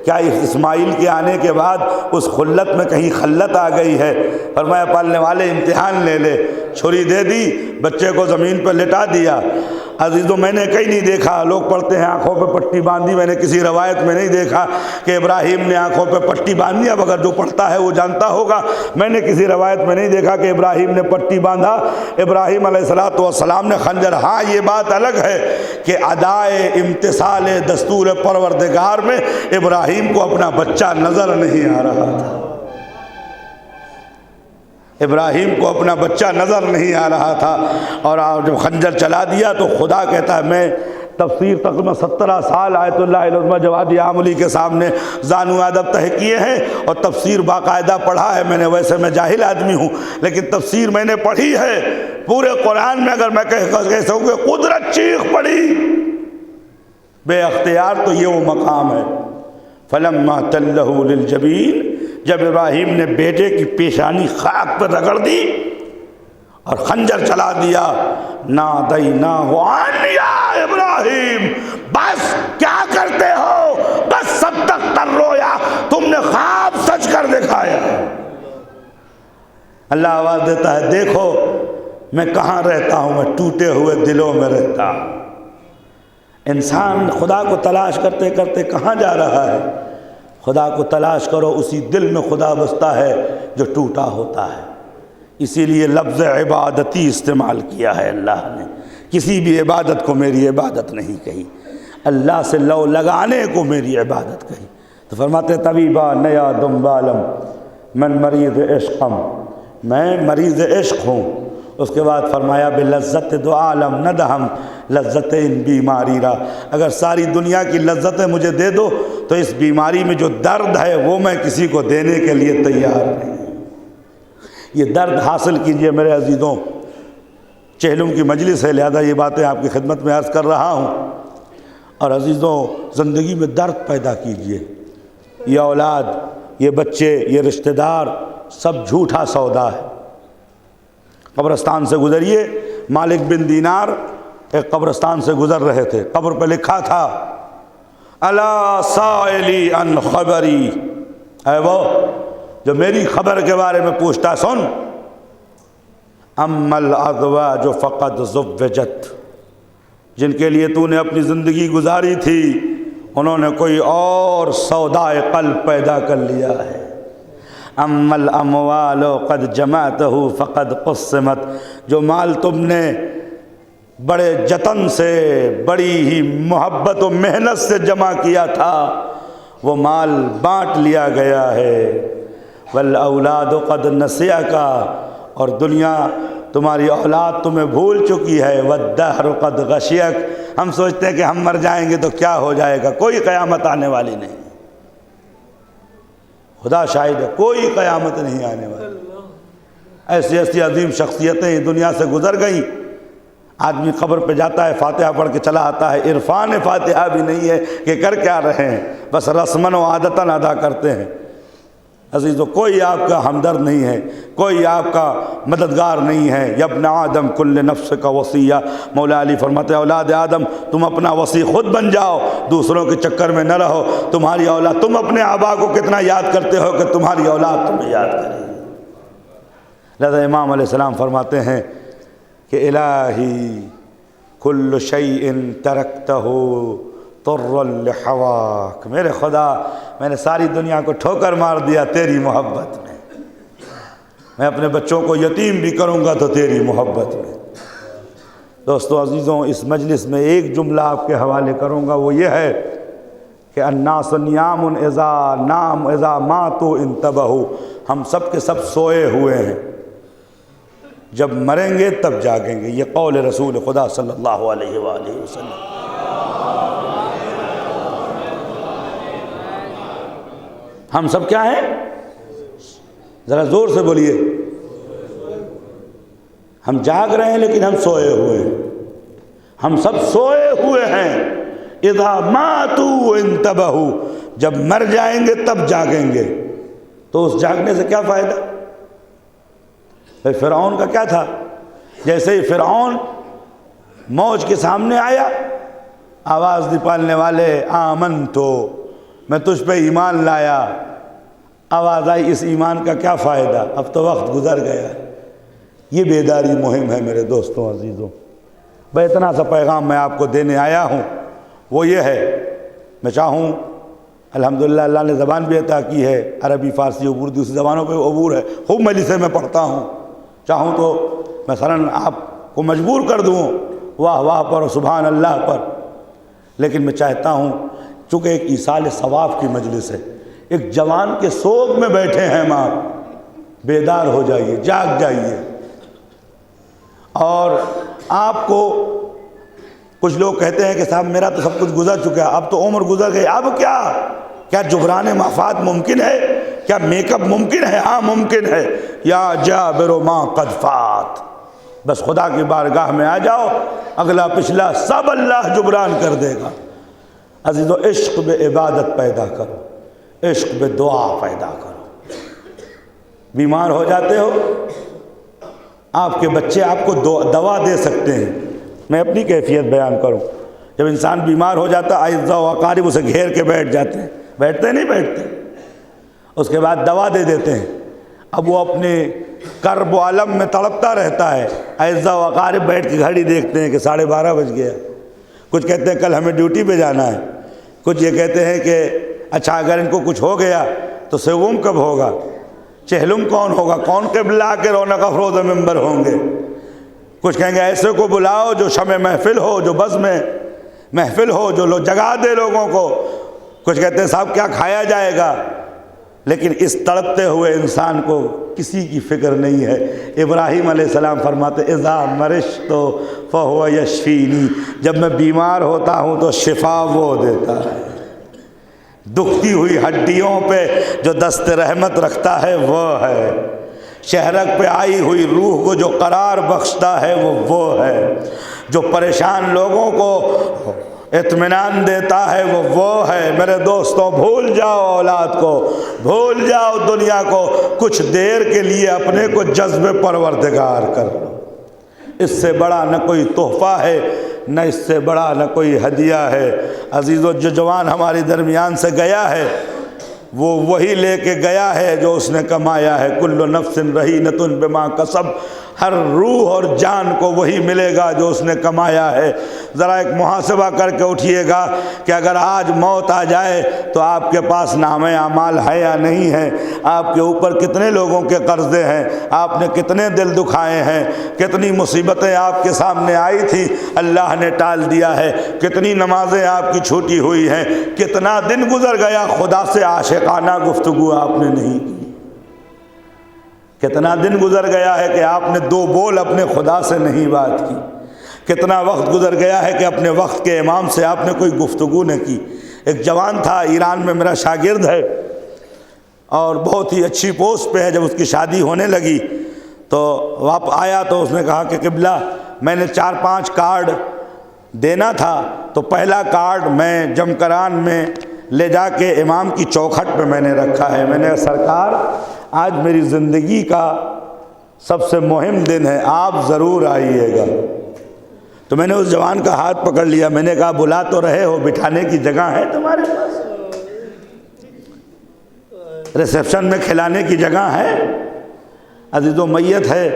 کیا اسماعیل کے آنے کے بعد اس خلت میں کہیں خلت آ گئی ہے؟ فرمایا پالنے والے امتحان لے لے، چھری دے دی، بچے کو زمین پہ لٹا دیا۔ عزیزوں میں نے کہیں نہیں دیکھا، لوگ پڑھتے ہیں آنکھوں پہ پٹی باندھی، میں نے کسی روایت میں نہیں دیکھا کہ ابراہیم نے آنکھوں پہ پٹی باندھی۔ اب اگر جو پڑھتا ہے وہ جانتا ہوگا، میں نے کسی روایت میں نہیں دیکھا کہ ابراہیم نے پٹی باندھا۔ ابراہیم علیہ السلام نے خنجر۔ ہاں یہ بات الگ ہے کہ ادائے امتثال دستور پروردگار میں ابراہیم کو اپنا بچہ نظر نہیں آ رہا تھا، ابراہیم کو اپنا بچہ نظر نہیں آ رہا تھا۔ اور جب خنجر چلا دیا تو خدا کہتا ہے، میں تفسیر تقریباً 17 سال آیت اللہ علیہ جوادی عاملی کے سامنے زانو ادب تہ کیے ہیں اور تفسیر باقاعدہ پڑھا ہے میں نے۔ ویسے میں جاہل آدمی ہوں لیکن تفسیر میں نے پڑھی ہے۔ پورے قرآن میں اگر میں کہہ سکوں کہ قدرت چیخ پڑی بے اختیار تو یہ وہ مقام ہے۔ فلما تلہ للجبین، جب ابراہیم نے بیٹے کی پیشانی خاک پر رگڑ دی اور خنجر چلا دیا، نادیناہ ان یا ابراہیم، بس کیا کرتے ہو، بس صدقت الرؤیا، تم نے خواب سچ کر دکھایا۔ اللہ آواز دیتا ہے، دیکھو میں کہاں رہتا ہوں، میں ٹوٹے ہوئے دلوں میں رہتا ہوں۔ انسان خدا کو تلاش کرتے کرتے کہاں جا رہا ہے؟ خدا کو تلاش کرو، اسی دل میں خدا بستا ہے جو ٹوٹا ہوتا ہے۔ اسی لیے لفظ عبادتی استعمال کیا ہے اللہ نے، کسی بھی عبادت کو میری عبادت نہیں کہی، اللہ سے لو لگانے کو میری عبادت کہی۔ تو فرماتے طبیبا نیا دمبالم من مریض عشقم، میں مریض عشق ہوں۔ اس کے بعد فرمایا بلذت دو عالم ندہم، لذت ان بیماری را، اگر ساری دنیا کی لذتیں مجھے دے دو تو اس بیماری میں جو درد ہے وہ میں کسی کو دینے کے لیے تیار نہیں۔ یہ درد حاصل کیجئے میرے عزیزوں، چہلم کی مجلس ہے لہذا یہ باتیں آپ کی خدمت میں عرض کر رہا ہوں۔ اور عزیزوں زندگی میں درد پیدا کیجئے، یہ اولاد، یہ بچے، یہ رشتہ دار سب جھوٹا سودا ہے۔ قبرستان سے گزریے، مالک بن دینار ایک قبرستان سے گزر رہے تھے، قبر پہ لکھا تھا الا سائلی عن خبری، اے وہ جو میری خبر کے بارے میں پوچھتا سن، اما الازواج فقد زوجت، جن کے لیے تو نے اپنی زندگی گزاری تھی انہوں نے کوئی اور سودائے قلب پیدا کر لیا ہے، اما الاموال قد جمعتہ فقد قسمت، جو مال تم نے بڑے جتن سے، بڑی ہی محبت و محنت سے جمع کیا تھا وہ مال بانٹ لیا گیا ہے، والاولاد قد نسیک، اور دنیا تمہاری اولاد تمہیں بھول چکی ہے، والدہر قد غشیک، ہم سوچتے ہیں کہ ہم مر جائیں گے تو کیا ہو جائے گا، کوئی قیامت آنے والی نہیں، خدا شاہد ہے کوئی قیامت نہیں آنے والی، ایسی ایسی عظیم شخصیتیں دنیا سے گزر گئیں، آدمی قبر پہ جاتا ہے فاتحہ پڑھ کے چلا آتا ہے، عرفان فاتحہ بھی نہیں ہے کہ کر کیا رہے ہیں، بس رسماً و عادتاً ادا کرتے ہیں۔ عزیزو کوئی آپ کا ہمدرد نہیں ہے، کوئی آپ کا مددگار نہیں ہے، یا ابن آدم کل نفس کا وصیہ، مولا علی فرماتے ہیں اولاد آدم تم اپنا وصی خود بن جاؤ، دوسروں کے چکر میں نہ رہو، تمہاری اولاد، تم اپنے آبا کو کتنا یاد کرتے ہو کہ تمہاری اولاد تمہیں یاد کرے گی۔ لہذا امام علیہ السلام فرماتے ہیں کہ الہی کل شیء ترکتہ طرا لحواک، میرے خدا میں نے ساری دنیا کو ٹھوکر مار دیا تیری محبت میں اپنے بچوں کو یتیم بھی کروں گا تو تیری محبت میں۔ دوستو عزیزوں، اس مجلس میں ایک جملہ آپ کے حوالے کروں گا، وہ یہ ہے کہ الناس نیام اذا ماتوا انتبہوا، ہم سب کے سب سوئے ہوئے ہیں، جب مریں گے تب جاگیں گے، یہ قول رسول خدا صلی اللہ علیہ وآلہ وسلم۔ ہم سب کیا ہیں؟ ذرا زور سے بولیے، ہم جاگ رہے ہیں لیکن ہم سوئے ہوئے ہیں، ہم سب سوئے ہوئے ہیں، اذا ماتوا انتبہوا، جب مر جائیں گے تب جاگیں گے، تو اس جاگنے سے کیا فائدہ؟ فرعون کا کیا تھا؟ جیسے ہی فرعون موج کے سامنے آیا، آواز نکالنے والے آمنتو، میں تجھ پہ ایمان لایا، آواز آئی اس ایمان کا کیا فائدہ، اب تو وقت گزر گیا۔ یہ بیداری مہم ہے میرے دوستوں عزیزوں، بھائی اتنا سا پیغام میں آپ کو دینے آیا ہوں، وہ یہ ہے، میں چاہوں الحمدللہ اللہ نے زبان بھی عطا کی ہے، عربی فارسی اردو دوسری زبانوں پہ عبور ہے، خوب مجلسیں میں پڑھتا ہوں، چاہوں تو مثلاً آپ کو مجبور کر دوں واہ واہ پر اور سبحان اللہ پر، لیکن میں چاہتا ہوں چونکہ ایک ایصال ثواب کی مجلس ہے، ایک جوان کے سوگ میں بیٹھے ہیں ہم، آپ بیدار ہو جائیے، جاگ جائیے، اور آپ کو کچھ لوگ کہتے ہیں کہ صاحب میرا تو سب کچھ گزر چکا ہے، اب تو عمر گزر گئی، اب کیا جبران مفاد ممکن ہے؟ کیا میک اپ ممکن ہے؟ ہاں ممکن ہے، یا جابر ما قد فات، بس خدا کی بارگاہ میں آ جاؤ، اگلا پچھلا سب اللہ جبران کر دے گا۔ عزیزو عشق میں عبادت پیدا کرو، عشق میں دعا پیدا کرو۔ بیمار ہو جاتے ہو، آپ کے بچے آپ کو دوا دے سکتے ہیں، میں اپنی کیفیت بیان کروں، جب انسان بیمار ہو جاتا اعزاء و اقارب اسے گھیر کے بیٹھ جاتے ہیں، بیٹھتے نہیں بیٹھتے، اس کے بعد دوا دے دیتے ہیں، اب وہ اپنے کرب و علم میں تڑپتا رہتا ہے، اعزاء و اقارب بیٹھ کے گھڑی دیکھتے ہیں کہ 12:30 بج گیا، کچھ کہتے ہیں کل ہمیں ڈیوٹی پہ جانا ہے، کچھ یہ کہتے ہیں کہ اچھا اگر ان کو کچھ ہو گیا تو سوم کب ہوگا، چہلم کون ہوگا، کون قبلہ کے رونق افروز ممبر ہوں گے، کچھ کہیں گے ایسے کو بلاؤ جو شمع محفل ہو، جو بزم محفل ہو، جو لوگ جگا دے لوگوں کو، کچھ کہتے ہیں صاحب کیا کھایا جائے گا، لیکن اس تڑپتے ہوئے انسان کو کسی کی فکر نہیں ہے۔ ابراہیم علیہ السلام فرماتے اذا مرضت فہو یشفینی، جب میں بیمار ہوتا ہوں تو شفا وہ دیتا ہے، دکھتی ہوئی ہڈیوں پہ جو دست رحمت رکھتا ہے وہ ہے، شہرک پہ آئی ہوئی روح کو جو قرار بخشتا ہے وہ ہے، جو پریشان لوگوں کو اطمینان دیتا ہے وہ ہے۔ میرے دوستوں بھول جاؤ اولاد کو، بھول جاؤ دنیا کو، کچھ دیر کے لیے اپنے کو جذب پروردگار کر لو، اس سے بڑا نہ کوئی تحفہ ہے نہ اس سے بڑا نہ کوئی ہدیہ ہے۔ عزیزو، جو جوان ہمارے درمیان سے گیا ہے وہ وہی لے کے گیا ہے جو اس نے کمایا ہے۔ کل نفس رہینۃ بما کسب، ہر روح اور جان کو وہی ملے گا جو اس نے کمایا ہے۔ ذرا ایک محاسبہ کر کے اٹھیے گا کہ اگر آج موت آ جائے تو آپ کے پاس نامہ اعمال ہے یا نہیں ہے، آپ کے اوپر کتنے لوگوں کے قرضے ہیں، آپ نے کتنے دل دکھائے ہیں، کتنی مصیبتیں آپ کے سامنے آئی تھی اللہ نے ٹال دیا ہے، کتنی نمازیں آپ کی چھوٹی ہوئی ہیں، کتنا دن گزر گیا خدا سے عاشقانہ گفتگو آپ نے نہیں کی، کتنا دن گزر گیا ہے کہ آپ نے دو بول اپنے خدا سے نہیں بات کی، کتنا وقت گزر گیا ہے کہ اپنے وقت کے امام سے آپ نے کوئی گفتگو نہ کی۔ ایک جوان تھا ایران میں، میرا شاگرد ہے اور بہت ہی اچھی پوسٹ پہ ہے، جب اس کی شادی ہونے لگی تو واپس آیا تو اس نے کہا کہ قبلہ میں نے 4-5 کارڈ دینا تھا، تو پہلا کارڈ میں جمکران میں لے جا کے امام کی چوکھٹ پہ میں نے رکھا ہے۔ میں نے کہا سرکار آج میری زندگی کا سب سے مہم دن ہے، آپ ضرور آئیے گا۔ تو میں نے اس جوان کا ہاتھ پکڑ لیا، میں نے کہا بلا تو رہے ہو، بٹھانے کی جگہ ہے تمہارے پاس؟ ریسیپشن میں کھلانے کی جگہ ہے؟ عزیزو، میت ہے،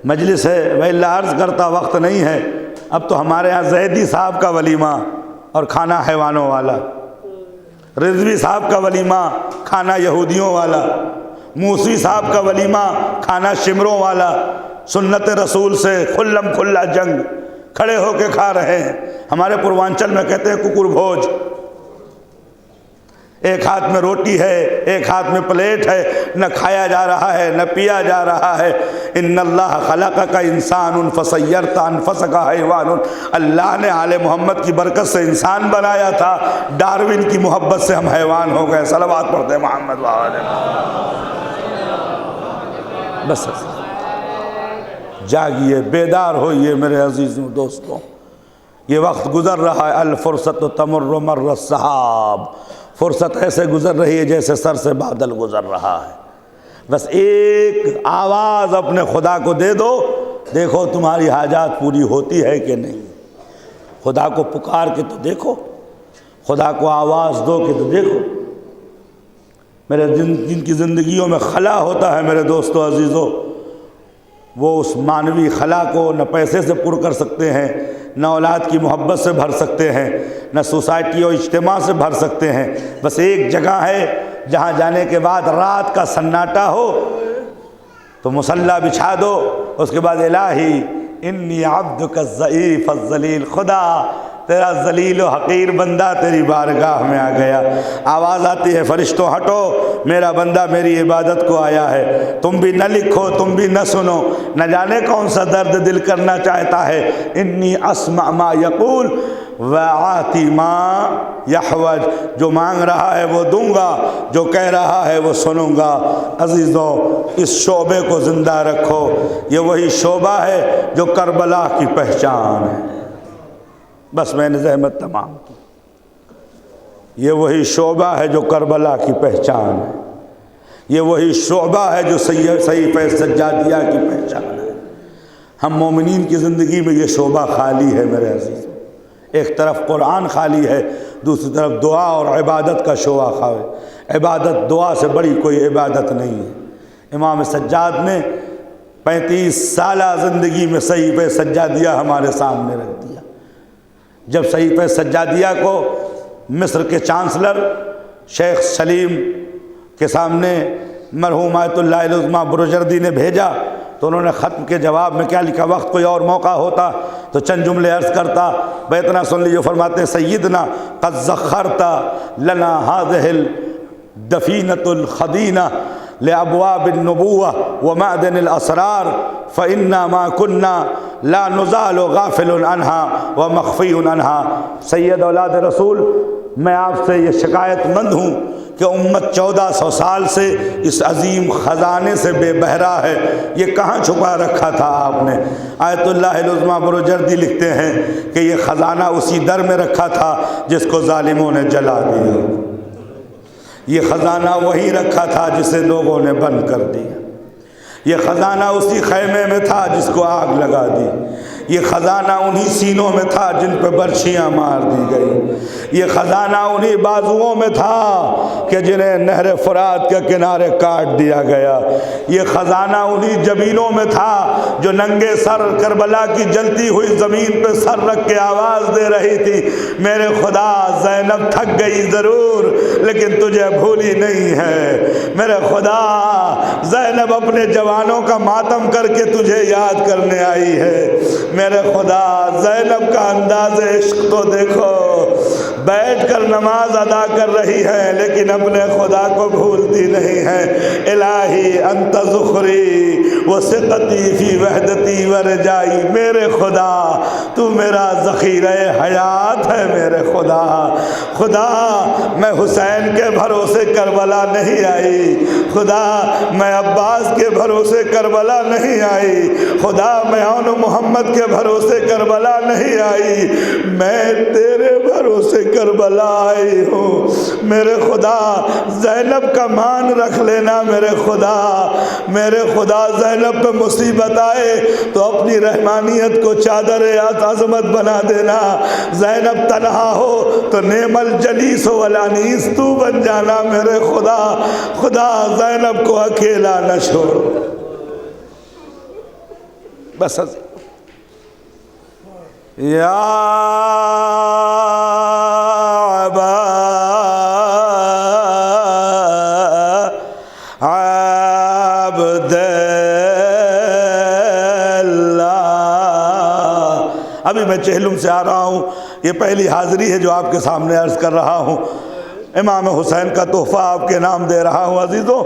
مجلس ہے، وَإِلَّا عرض کرتا وقت نہیں ہے۔ اب تو ہمارے ہاں زیدی صاحب کا ولیمہ اور کھانا حیوانوں والا، رضوی صاحب کا ولیمہ کھانا یہودیوں والا، موسوی صاحب کا ولیمہ کھانا شمروں والا، سنت رسول سے کھلم کھلا جنگ، کھڑے ہو کے کھا رہے ہیں۔ ہمارے پوروانچل میں کہتے ہیں ککر بھوج، ایک ہاتھ میں روٹی ہے، ایک ہاتھ میں پلیٹ ہے، نہ کھایا جا رہا ہے نہ پیا جا رہا ہے۔ ان اللہ خلقک انسان فصیرت انفسک حیوان، اللہ نے آل محمد کی برکت سے انسان بنایا تھا، ڈاروین کی محبت سے ہم حیوان ہو گئے۔ صلوات پڑھتے ہیں محمد وآلہ۔ بس جاگیے، بیدار ہوئیے میرے عزیزوں دوستوں، یہ وقت گزر رہا ہے۔ الفرصت تمر مر السحاب، فرصت ایسے گزر رہی ہے جیسے سر سے بادل گزر رہا ہے۔ بس ایک آواز اپنے خدا کو دے دو، دیکھو تمہاری حاجات پوری ہوتی ہے کہ نہیں۔ خدا کو پکار کے تو دیکھو، خدا کو آواز دو کہ تو دیکھو۔ میرے جن کی زندگیوں میں خلا ہوتا ہے میرے دوستو عزیزو، وہ اس معنوی خلا کو نہ پیسے سے پر کر سکتے ہیں، نہ اولاد کی محبت سے بھر سکتے ہیں، نہ سوسائٹی اور اجتماع سے بھر سکتے ہیں۔ بس ایک جگہ ہے جہاں جانے کے بعد رات کا سناٹا ہو تو مصلی بچھا دو، اس کے بعد الہی انی عبدک الضعیف الذلیل، خدا تیرا ذلیل و حقیر بندہ تیری بارگاہ میں آ گیا۔ آواز آتی ہے فرشتوں ہٹو، میرا بندہ میری عبادت کو آیا ہے، تم بھی نہ لکھو، تم بھی نہ سنو، نہ جانے کون سا درد دل کرنا چاہتا ہے۔ انی اسمع ما یقول وآتی ما یحوج، جو مانگ رہا ہے وہ دوں گا، جو کہہ رہا ہے وہ سنوں گا۔ عزیزوں، اس شعبے کو زندہ رکھو، یہ وہی شعبہ ہے جو کربلا کی پہچان ہے۔ بس میں نے زحمت تمام کی، یہ وہی شعبہ ہے جو کربلا کی پہچان ہے، یہ وہی شعبہ ہے جو صحیفہ سجادیہ کی پہچان ہے۔ ہم مومنین کی زندگی میں یہ شعبہ خالی ہے میرے عزیز، ایک طرف قرآن خالی ہے، دوسری طرف دعا اور عبادت کا شعبہ خالی ہے۔ عبادت دعا سے بڑی کوئی عبادت نہیں ہے۔ امام سجاد نے 35 سالہ زندگی میں صحیفہ سجادیہ ہمارے سامنے رکھ دیا۔ جب صحیفہ سجادیہ کو مصر کے چانسلر شیخ سلیم کے سامنے مرحوم آیت اللہ العظمیٰ بروجردی نے بھیجا تو انہوں نے خط کے جواب میں کیا لکھا؟ وقت کوئی اور موقع ہوتا تو چند جملے عرض کرتا، اتنا سن لیجیے۔ فرماتے ہیں سیدنا قد زخرت لنا هذه الدفینۃ الخدینہ لابواب النبوہ ومعدن الاسرار فإنا ما كنا لا نزال غافل عنها ومخفی عنها۔ سید اولاد رسول، میں آپ سے یہ شکایت مند ہوں کہ امت 1400 سال سے اس عظیم خزانے سے بے بہرا ہے، یہ کہاں چھپا رکھا تھا آپ نے؟ آیت اللہ العظمیٰ بروجردی لکھتے ہیں کہ یہ خزانہ اسی در میں رکھا تھا جس کو ظالموں نے جلا دیا، یہ خزانہ وہی رکھا تھا جسے لوگوں نے بند کر دیا، یہ خزانہ اسی خیمے میں تھا جس کو آگ لگا دی، یہ خزانہ انہی سینوں میں تھا جن پہ برچیاں مار دی گئی، یہ خزانہ انہی بازوؤں میں تھا کہ جنہیں نہر فرات کے کنارے کاٹ دیا گیا، یہ خزانہ انہی جبینوں میں تھا جو ننگے سر کربلا کی جلتی ہوئی زمین پہ سر رکھ کے آواز دے رہی تھی، میرے خدا زینب تھک گئی ضرور لیکن تجھے بھولی نہیں ہے، میرے خدا زینب اپنے جوانوں کا ماتم کر کے تجھے یاد کرنے آئی ہے، میرے خدا زینب کا انداز عشق تو دیکھو، بیٹھ کر نماز ادا کر رہی ہے لیکن اپنے خدا کو بھولتی نہیں ہے، الہی انت ذخری وثقتی فی وحدتی ورجائی، میرے خدا تو میرا ذخیرہ حیات ہے، میرے خدا، خدا میں حسین کے بھروسے کربلا نہیں آئی، خدا میں عباس کے بھروسے کربلا نہیں آئی، خدا میں اون محمد کے بھروسے کربلا نہیں آئی، میں تیرے بھروسے کربلا آئی ہوں، میرے خدا زینب کا مان رکھ لینا، میرے خدا زینب پہ مصیبت آئے تو اپنی رحمانیت کو چادر عظمت بنا دینا، زینب تنہا ہو تو نعم الجلیس والانیس تو بن جانا، میرے خدا زینب کو اکیلا نہ چھوڑ، بس یا عبد اللہ، ابھی میں چہلم سے آ رہا ہوں، یہ پہلی حاضری ہے جو آپ کے سامنے عرض کر رہا ہوں، امام حسین کا تحفہ آپ کے نام دے رہا ہوں عزیزوں،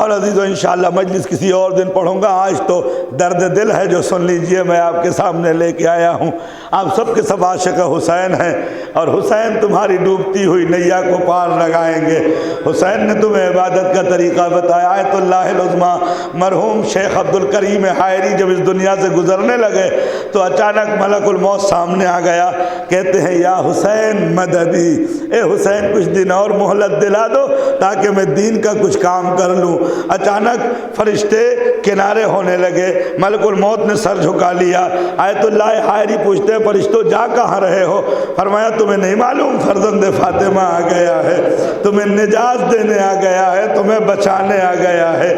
اور عزیزوں انشاءاللہ مجلس کسی اور دن پڑھوں گا، آج تو درد دل ہے جو سن لیجئے میں آپ کے سامنے لے کے آیا ہوں، آپ سب کے سب عاشق حسین ہیں اور حسین تمہاری ڈوبتی ہوئی نیا کو پار لگائیں گے، حسین نے تمہیں عبادت کا طریقہ بتایا، آیت اللہ العظمیٰ مرحوم شیخ عبد الکریم حائری جب اس دنیا سے گزرنے لگے تو اچانک ملک الموت سامنے آ گیا، کہتے ہیں یا حسین مددی، اے حسین کچھ دن اور مہلت دلا دو تاکہ میں دین کا کچھ کام کر لوں، اچانک فرشتے کنارے ہونے لگے، ملک الموت نے سر جھکا لیا، آیت اللہ حائری پوچھتے ہیں فرشتوں جا کہاں رہے ہو؟ فرمایا تمہیں نہیں معلوم فرزند فاطمہ آ گیا ہے، تمہیں نجات دینے آ گیا ہے، تمہیں بچانے آ گیا ہے،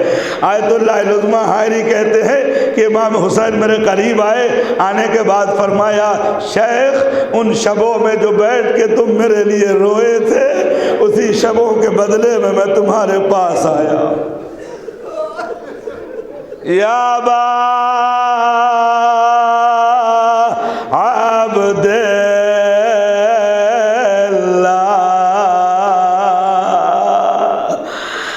آیت اللہ العظمیٰ حائری کہتے ہیں کہ امام حسین میرے قریب آئے، آنے کے بعد فرمایا شیخ ان شبوں میں جو بیٹھ کے تم میرے لیے روئے تھے اسی شبوں کے بدلے میں تمہارے پاس آیا، یا با عبد اللہ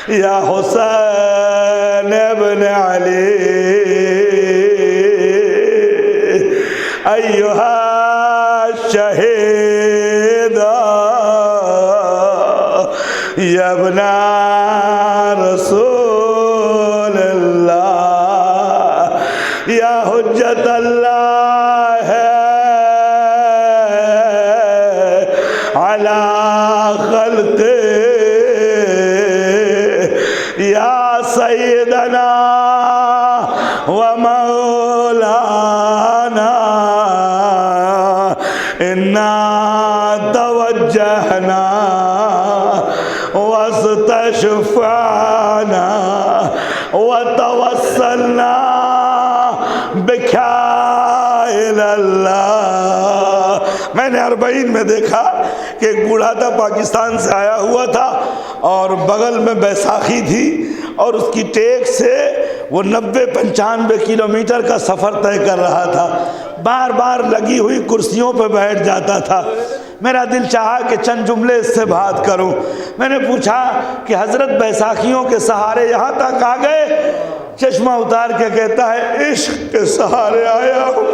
یا حسین ابن علی ایہا شہید یا ابن رسول اللہ یا حجت اللہ علی خلق یا سیدنا و مولانا انا توجہنا واستشفعنا وتوسلنا بک الی اللہ۔ میں نے 40 میں دیکھا کہ ایک بوڑھا تھا پاکستان سے آیا ہوا تھا اور بغل میں بیساکھی تھی اور اس کی ٹیک سے وہ 90-95 کلومیٹر کا سفر طے کر رہا تھا، بار بار لگی ہوئی کرسیوں پہ بیٹھ جاتا تھا، میرا دل چاہا کہ چند جملے اس سے بات کروں، میں نے پوچھا کہ حضرت بیساکھیوں کے سہارے یہاں تک آ گئے؟ چشمہ اتار کے کہتا ہے عشق کے سہارے آیا ہوں۔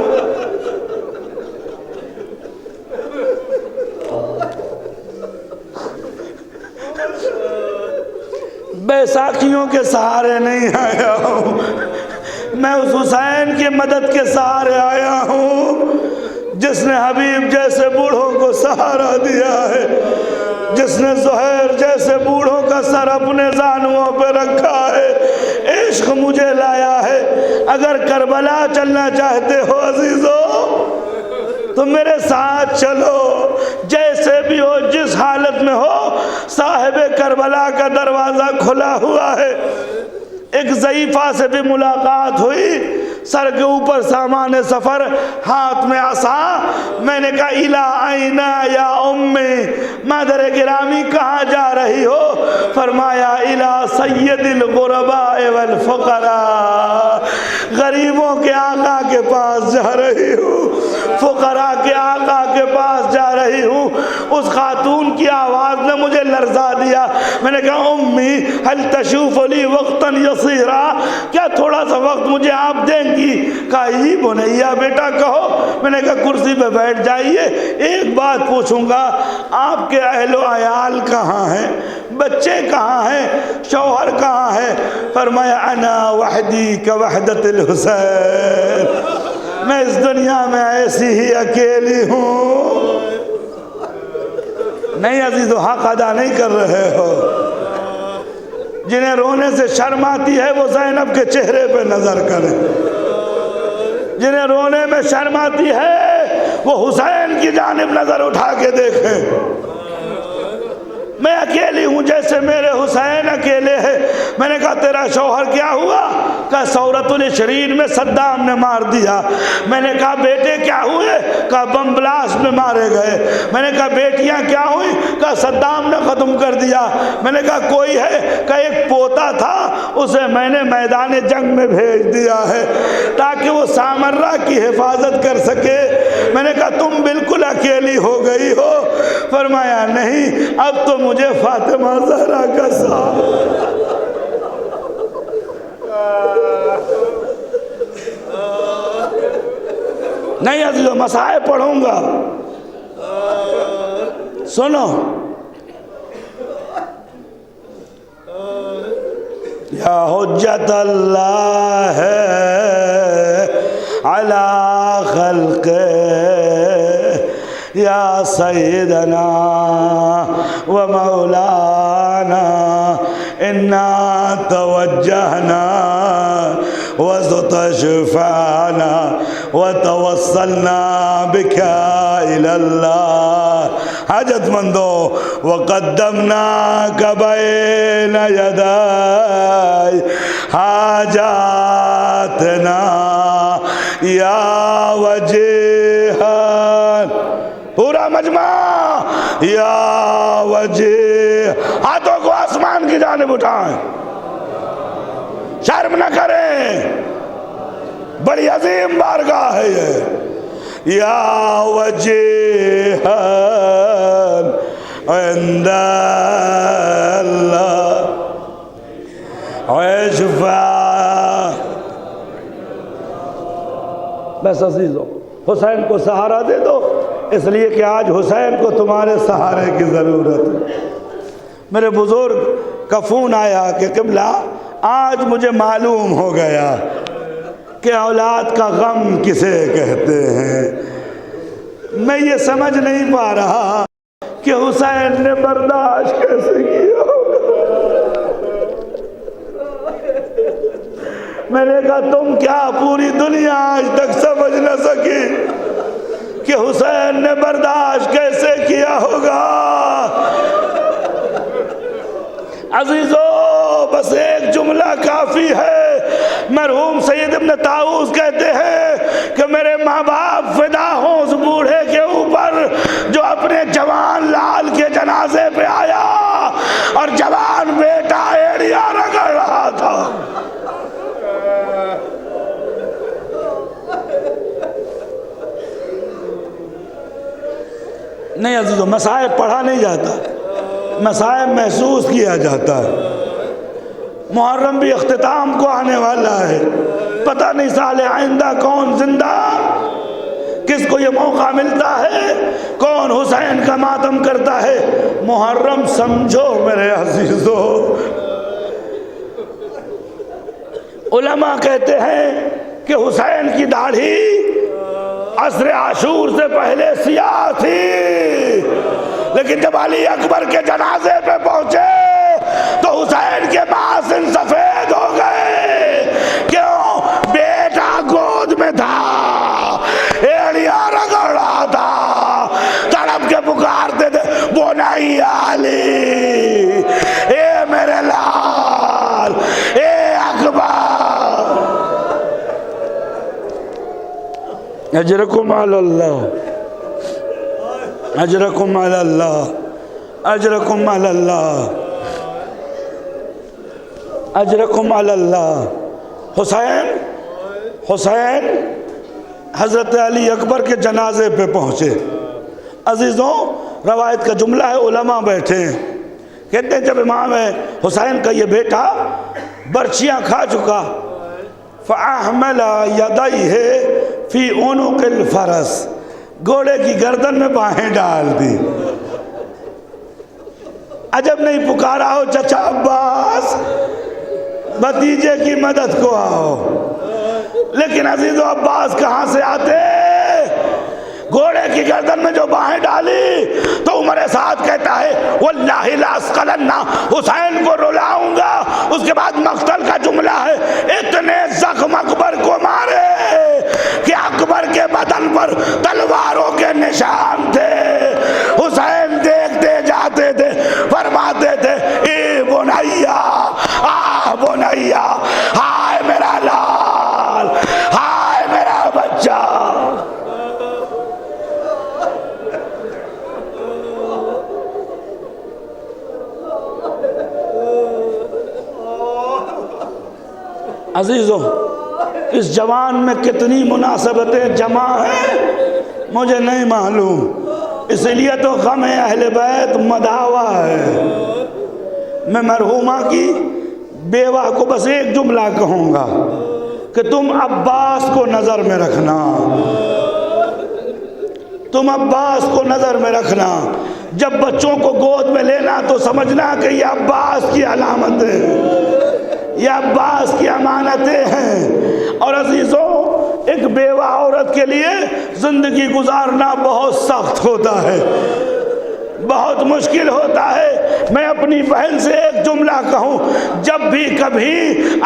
بیساکھیوں کے سہارے نہیں آیا ہوں، میں اس حسین کی مدد کے سہارے آیا ہوں جس نے حبیب جیسے بوڑھوں کو سہارا دیا ہے، جس نے زہیر جیسے بوڑھوں کا سر اپنے زانووں پہ رکھا ہے، عشق مجھے لایا ہے۔ اگر کربلا چلنا چاہتے ہو عزیزو تو میرے ساتھ چلو، جیسے بھی ہو، جس حالت میں ہو، صاحب کربلا کا دروازہ کھلا ہوا ہے۔ ایک ضعیفہ سے بھی ملاقات ہوئی، سر کے اوپر سامان سفر، ہاتھ میں عصا۔ میں نے کہا اِلیٰ اَیْنَ یا اُمِّ، مادر گرامی کہاں جا رہی ہو؟ فرمایا اِلیٰ سید الغرباء والفقراء، غریبوں کے آقا کے پاس جا رہی ہوں، فقراء کے آقا کے پاس جا رہی ہوں۔ اس خاتون کی آواز نے مجھے لرزا دیا۔ میں نے کہا امی هل تشوف لی وقتا یصیرا، کیا تھوڑا سا وقت مجھے آپ دیں گی؟ کہا ہی بنیا بیٹا کہو۔ میں نے کہا کرسی پہ بیٹھ جائیے، ایک بات پوچھوں گا، آپ کے اہل و عیال کہاں ہیں؟ بچے کہاں ہیں؟ شوہر کہاں ہے؟ فرمایا انا وحدی کوحدت الحسین، میں اس دنیا میں ایسی ہی اکیلی ہوں۔ نہیں عزیزو، حق ادا نہیں کر رہے ہو۔ جنہیں رونے سے شرم آتی ہے وہ زینب کے چہرے پہ نظر کریں، جنہیں رونے میں شرم آتی ہے وہ حسین کی جانب نظر اٹھا کے دیکھیں۔ میں اکیلی ہوں جیسے میرے حسین اکیلے ہیں۔ میں نے کہا تیرا شوہر کیا ہوا؟ کہا ثورۃ العشرین میں صدام نے مار دیا۔ میں نے کہا بیٹے کیا ہوئے؟ کہا بم بلاسٹ میں مارے گئے۔ میں نے کہا بیٹیاں کیا ہوئی؟ کہا صدام نے ختم کر دیا۔ میں نے کہا کوئی ہے؟ کہا ایک پوتا تھا، اسے میں نے میدان جنگ میں بھیج دیا ہے تاکہ وہ سامرہ کی حفاظت کر سکے۔ میں نے کہا تم بالکل اکیلی ہو گئی ہو؟ فرمایا نہیں، اب تو مجھے فاطمہ زہرا کا ساتھ۔ نہیں عزیزو، مصائب پڑھوں گا، سنو۔ یا حجت اللہ علی خلقہ یا سیدنا و مولانا انا توجہنا واستشفعنا وتوسلنا بک الی اللہ حاجت مندو وقدمناک بین یدی حاجاتنا یا وجیہا، پورا مجمع یا وجہ، ہاتھوں کو آسمان کی جانب اٹھائیں، شرم نہ کریں، بڑی عظیم بارگاہ ہے یہ۔ یا وجہ عند اللہ عشفا۔ بس عزیزو، حسین کو سہارا دے دو، اس لیے کہ آج حسین کو تمہارے سہارے کی ضرورت ہے۔ میرے بزرگ کا فون آیا کہ قبلہ آج مجھے معلوم ہو گیا کہ اولاد کا غم کسے کہتے ہیں۔ میں یہ سمجھ نہیں پا رہا کہ حسین نے برداشت کیسے کیا ہوگا۔ میں نے کہا تم کیا پوری دنیا آج تک سمجھ نہ سکی کہ حسین نے برداشت کیسے کیا ہوگا۔ عزیزو بس ایک جملہ کافی ہے۔ مرحوم سید ابن طاؤس کہتے ہیں کہ میرے ماں باپ فدا ہوں اس بوڑھے کے اوپر جو اپنے جوان لال کے جنازے پہ آیا اور جوان بیٹا ایڑیا رگڑ رہا تھا۔ نہیں عزیزو، مصائب پڑھا نہیں جاتا، مصائب محسوس کیا جاتا ہے۔ محرم بھی اختتام کو آنے والا ہے، پتہ نہیں سال آئندہ کون زندہ، کس کو یہ موقع ملتا ہے، کون حسین کا ماتم کرتا ہے۔ محرم سمجھو میرے عزیزو، علماء کہتے ہیں کہ حسین کی داڑھی عصر عاشور سے پہلے سیاہ تھی، لیکن جب علی اکبر کے جنازے پہ پہنچے تو حسین کے محاسن سفید ہو گئے. کیوں؟ بیٹا گود میں تھا، ایڑیاں رگڑ رہا تھا، تڑپ کے پکارتے تھے بنی علی، اے میرے لال، اے اکبر. اجرکم علی اللہ، اجرکم علی اللہ، اجرکم علی اللہ، اجرکم علی اللہ. حسین حضرت علی اکبر کے جنازے پہ پہنچے. عزیزوں، روایت کا جملہ ہے، علماء بیٹھے ہیں، کہتے ہیں جب امام حسین کا یہ بیٹا برچیاں کھا چکا، فَأَحْمَلَ يَدَيْهِ فِي عُنُقِ الْفَرَسِ، گھوڑے کی گردن میں باہیں ڈال دی. عجب نہیں پکارا ہو چچا عباس بھتیجے کی مدد کو آؤ. لیکن عزیزو عباس کہاں سے آتے؟ گھوڑے کی گردن میں جو باہیں ڈالی تو عمر سعد کہتا ہے واللہ لا اسقلنہ، حسین کو رلاؤں گا. اس کے بعد مقتل کا جملہ ہے، اتنے زخم اکبر کو مارے کہ اکبر کے بدن پر تلواروں کے نشان تھے. حسین دیکھتے جاتے تھے، فرماتے تھے اے بنیا، بنیا، ہائے میرا لال، ہائے میرا بچہ. عزیزوں، اس جوان میں کتنی مناسبتیں جمع ہیں مجھے نہیں معلوم، اس لیے تو غم اہل بیت مداوا ہے. میں مرحومہ کی بیوہ کو بس ایک جملہ کہوں گا کہ تم عباس کو نظر میں رکھنا، تم عباس کو نظر میں رکھنا. جب بچوں کو گود میں لینا تو سمجھنا کہ یہ عباس کی علامتیں، یہ عباس کی امانتیں ہیں. اور عزیزوں، ایک بیوہ عورت کے لیے زندگی گزارنا بہت سخت ہوتا ہے، بہت مشکل ہوتا ہے. میں اپنی بہن سے ایک جملہ کہوں، جب بھی کبھی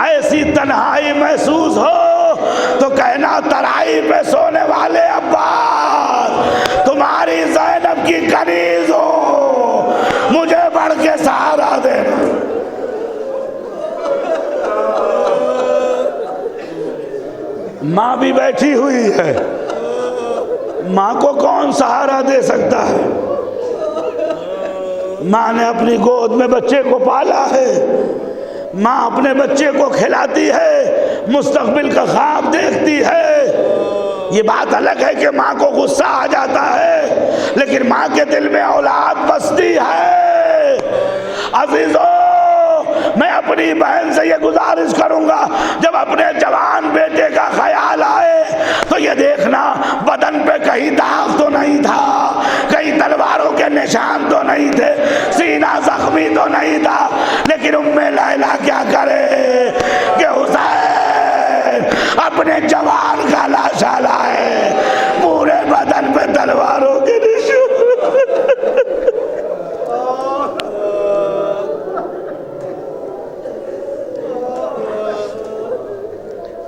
ایسی تنہائی محسوس ہو تو کہنا ترائی پہ سونے والے عباس تمہاری زینب کی کنیز ہو، مجھے بڑھ کے سہارا دینا. ماں بھی بیٹھی ہوئی ہے، ماں کو کون سہارا دے سکتا ہے؟ ماں نے اپنی گود میں بچے کو پالا ہے، ماں اپنے بچے کو کھلاتی ہے، مستقبل کا خواب دیکھتی ہے. یہ بات الگ ہے کہ ماں کو غصہ آ جاتا ہے، لیکن ماں کے دل میں اولاد بستی ہے. عزیزو، میں اپنی بہن سے یہ گزارش کروں گا، جب اپنے جوان بیٹے کا خیال آئے تو یہ دیکھنا بدن پہ کہیں داغ تو نہیں تھا، کہیں تلواروں کے نشان تو نہیں تھے، سینہ زخمی تو نہیں تھا. لیکن ام لیلا کیا کرے کہ حسین اپنے جوان کا لاشا لائے، پورے بدن پہ تلواروں کے نشان.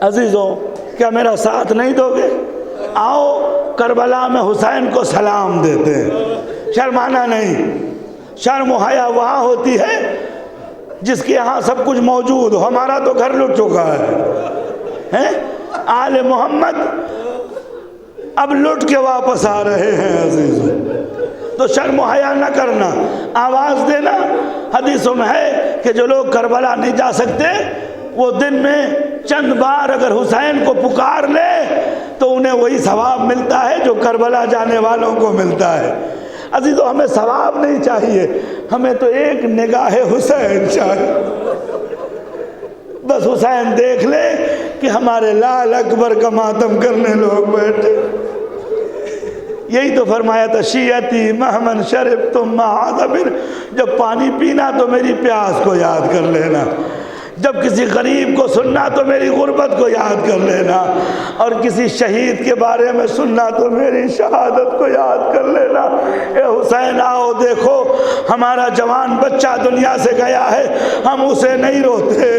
عزیزوں، کیا میرا ساتھ نہیں دو گے؟ آؤ کربلا میں حسین کو سلام دیتے ہیں. شرمانا نہیں، شرم و حیا وہاں ہوتی ہے جس کے یہاں سب کچھ موجود ہو. ہمارا تو گھر لٹ چکا ہے. آل محمد اب لٹ کے واپس آ رہے ہیں. عزیزوں، تو شرم و حیا نہ کرنا، آواز دینا. حدیثوں میں ہے کہ جو لوگ کربلا نہیں جا سکتے وہ دن میں چند بار اگر حسین کو پکار لے تو انہیں وہی ثواب ملتا ہے جو کربلا جانے والوں کو ملتا ہے. عزیزو، ہمیں ثواب نہیں چاہیے، ہمیں تو ایک نگاہ حسین چاہیے. بس حسین دیکھ لے کہ ہمارے لال اکبر کا ماتم کرنے لوگ بیٹھے. یہی تو فرمایا تھا شیعتی مہمن شرب تم معادبر، جب پانی پینا تو میری پیاس کو یاد کر لینا. جب کسی غریب کو سننا تو میری غربت کو یاد کر لینا، اور کسی شہید کے بارے میں سننا تو میری شہادت کو یاد کر لینا۔ اے حسین آؤ دیکھو ہمارا جوان بچہ دنیا سے گیا ہے، ہم اسے نہیں روتے،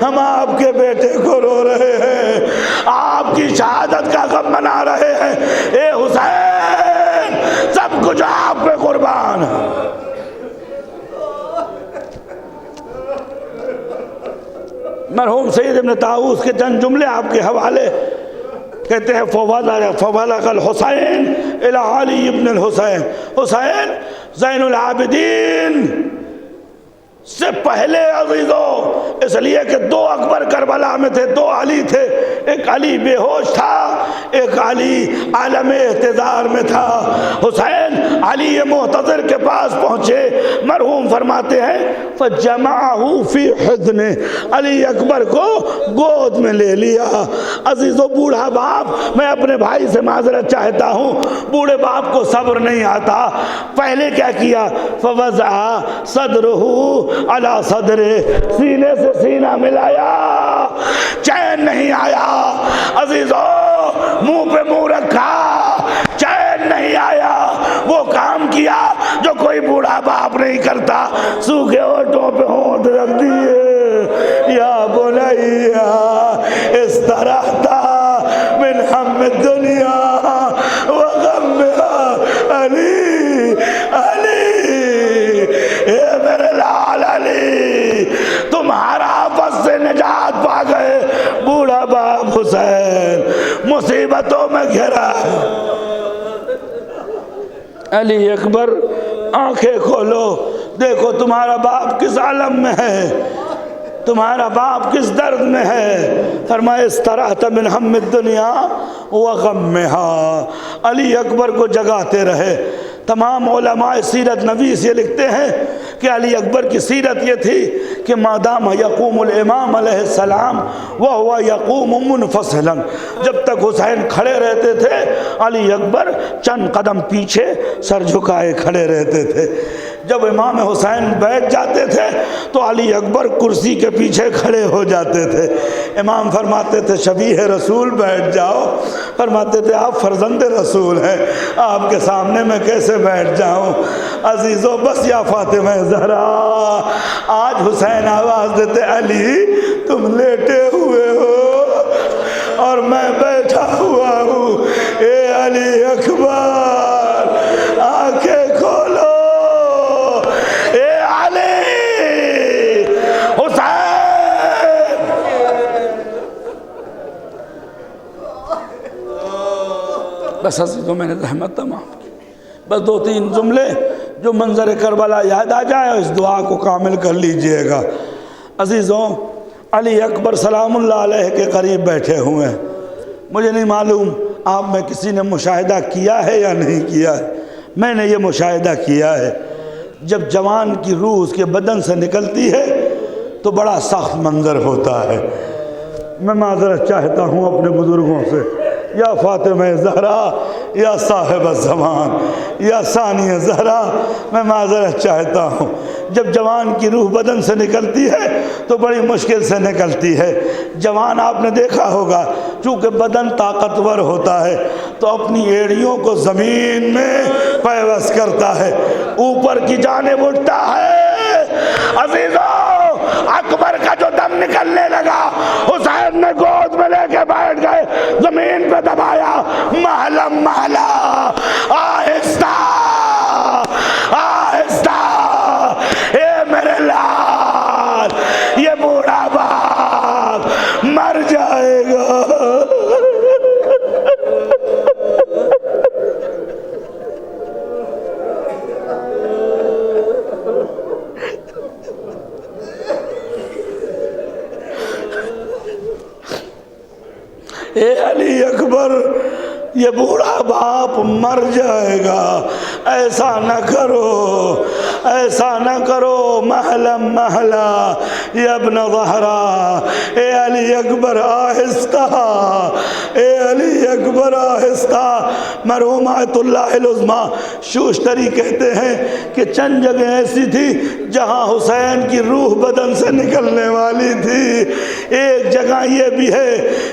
ہم آپ کے بیٹے کو رو رہے ہیں، آپ کی شہادت کا غم منا رہے ہیں۔ اے حسین سب کچھ آپ پہ قربان ہے۔ مرحوم سید ابن طاووس کے چند جملے آپ کے حوالے، کہتے ہیں فَوَلَغَ الْحُسَيْن إِلَىٰ عَلِيِّ بْنِ الْحُسَيْن، حسین زین العابدین سے پہلے عزیزوں، اس لیے کہ دو اکبر کربلا میں تھے، دو علی تھے، ایک علی بے ہوش تھا، ایک علی عالم احتضار میں تھا۔ حسین علی محتضر کے پاس پہنچے، مرحوم فرماتے ہیں فَجَمَعَهُ فِي حِضْنِهِ، علی اکبر کو گود میں لے لیا۔ عزیزو بوڑھا باپ، میں اپنے بھائی سے معذرت چاہتا ہوں، بوڑھے باپ کو صبر نہیں آتا، پہلے کیا کیا؟ فَوَضَعَ صَدْرُهُ علی صدر، سینے سے سینہ ملایا، چین نہیں آیا۔ عزیزو منہ پہ منہ رکھا، چین نہیں آیا۔ وہ کام کیا جو کوئی بوڑھا باپ نہیں کرتا، سوکھے ہونٹوں پہ ہونٹ رکھ دیے۔ یا بنیا استرحت من ہم الدنیا وغمها علی علی، اے میرے لال علی تمہارا آفت سے نجات پا گئے۔ بوڑھا باپ حسین مصیبتوں میں گھرا ہے۔ علی اکبر آنکھیں کھولو، دیکھو تمہارا باپ کس عالم میں ہے، تمہارا باپ کس درد میں ہے۔ فرمایا استراحت من ہم الدنیا وغمها، علی اکبر کو جگاتے رہے۔ تمام علماء سیرت نویس یہ لکھتے ہیں کہ علی اکبر کی سیرت یہ تھی کہ مادام یقوم الامام علیہ السلام وہو یقوم منفصلا، جب تک حسین کھڑے رہتے تھے علی اکبر چند قدم پیچھے سر جھکائے کھڑے رہتے تھے۔ جب امام حسین بیٹھ جاتے تھے تو علی اکبر کرسی کے پیچھے کھڑے ہو جاتے تھے۔ امام فرماتے تھے شبیہ رسول بیٹھ جاؤ، فرماتے تھے آپ فرزند رسول ہیں، آپ کے سامنے میں کیسے بیٹھ جاؤں۔ عزیزو بس یا فاطمہ زہرا، آج حسین آواز دیتے علی تم لیٹے ہوئے ہو اور میں بیٹھا ہوا ہوں، اے علی اکبر آنکھیں کھولو، اے علی حسین۔ بس عزیزوں میں نے رحمت تمام کی، بس دو تین جملے جو منظر کربلا یاد آ جائے اس دعا کو کامل کر لیجئے گا۔ عزیزوں علی اکبر سلام اللہ علیہ کے قریب بیٹھے ہوئے ہیں، مجھے نہیں معلوم آپ میں کسی نے مشاہدہ کیا ہے یا نہیں کیا ہے، میں نے یہ مشاہدہ کیا ہے، جب جوان کی روح اس کے بدن سے نکلتی ہے تو بڑا سخت منظر ہوتا ہے۔ میں معذرت چاہتا ہوں اپنے بزرگوں سے، یا فاطمہ زہرا، یا صاحب الزمان، یا ثانی زہرا، میں معذرت چاہتا ہوں، جب جوان کی روح بدن سے نکلتی ہے تو بڑی مشکل سے نکلتی ہے۔ جوان آپ نے دیکھا ہوگا چونکہ بدن طاقتور ہوتا ہے تو اپنی ایڑیوں کو زمین میں پیوست کرتا ہے، اوپر کی جانب اٹھتا ہے۔ عزیزو اکبر کا جو دم نکلنے لگا حسین نے گود میں لے کے بیٹھ گئے، زمین پہ دبایا، محلہ محلہ، آہستہ آہستہ، اے میرے لال یہ بوڑھا باپ مر جائے گا۔ اے علی اکبر یہ بوڑھا باپ مر جائے گا، ایسا نہ کرو، ایسا نہ کرو، محلہ محلہ، یا ابن زہرا، اے علی اکبر آہستہ، اے علی اکبر آہستہ۔ مرحوم آیت اللہ العظمی شوشتری کہتے ہیں کہ چند جگہ ایسی تھی جہاں حسین کی روح بدن سے نکلنے والی تھی۔ ایک جگہ یہ بھی ہے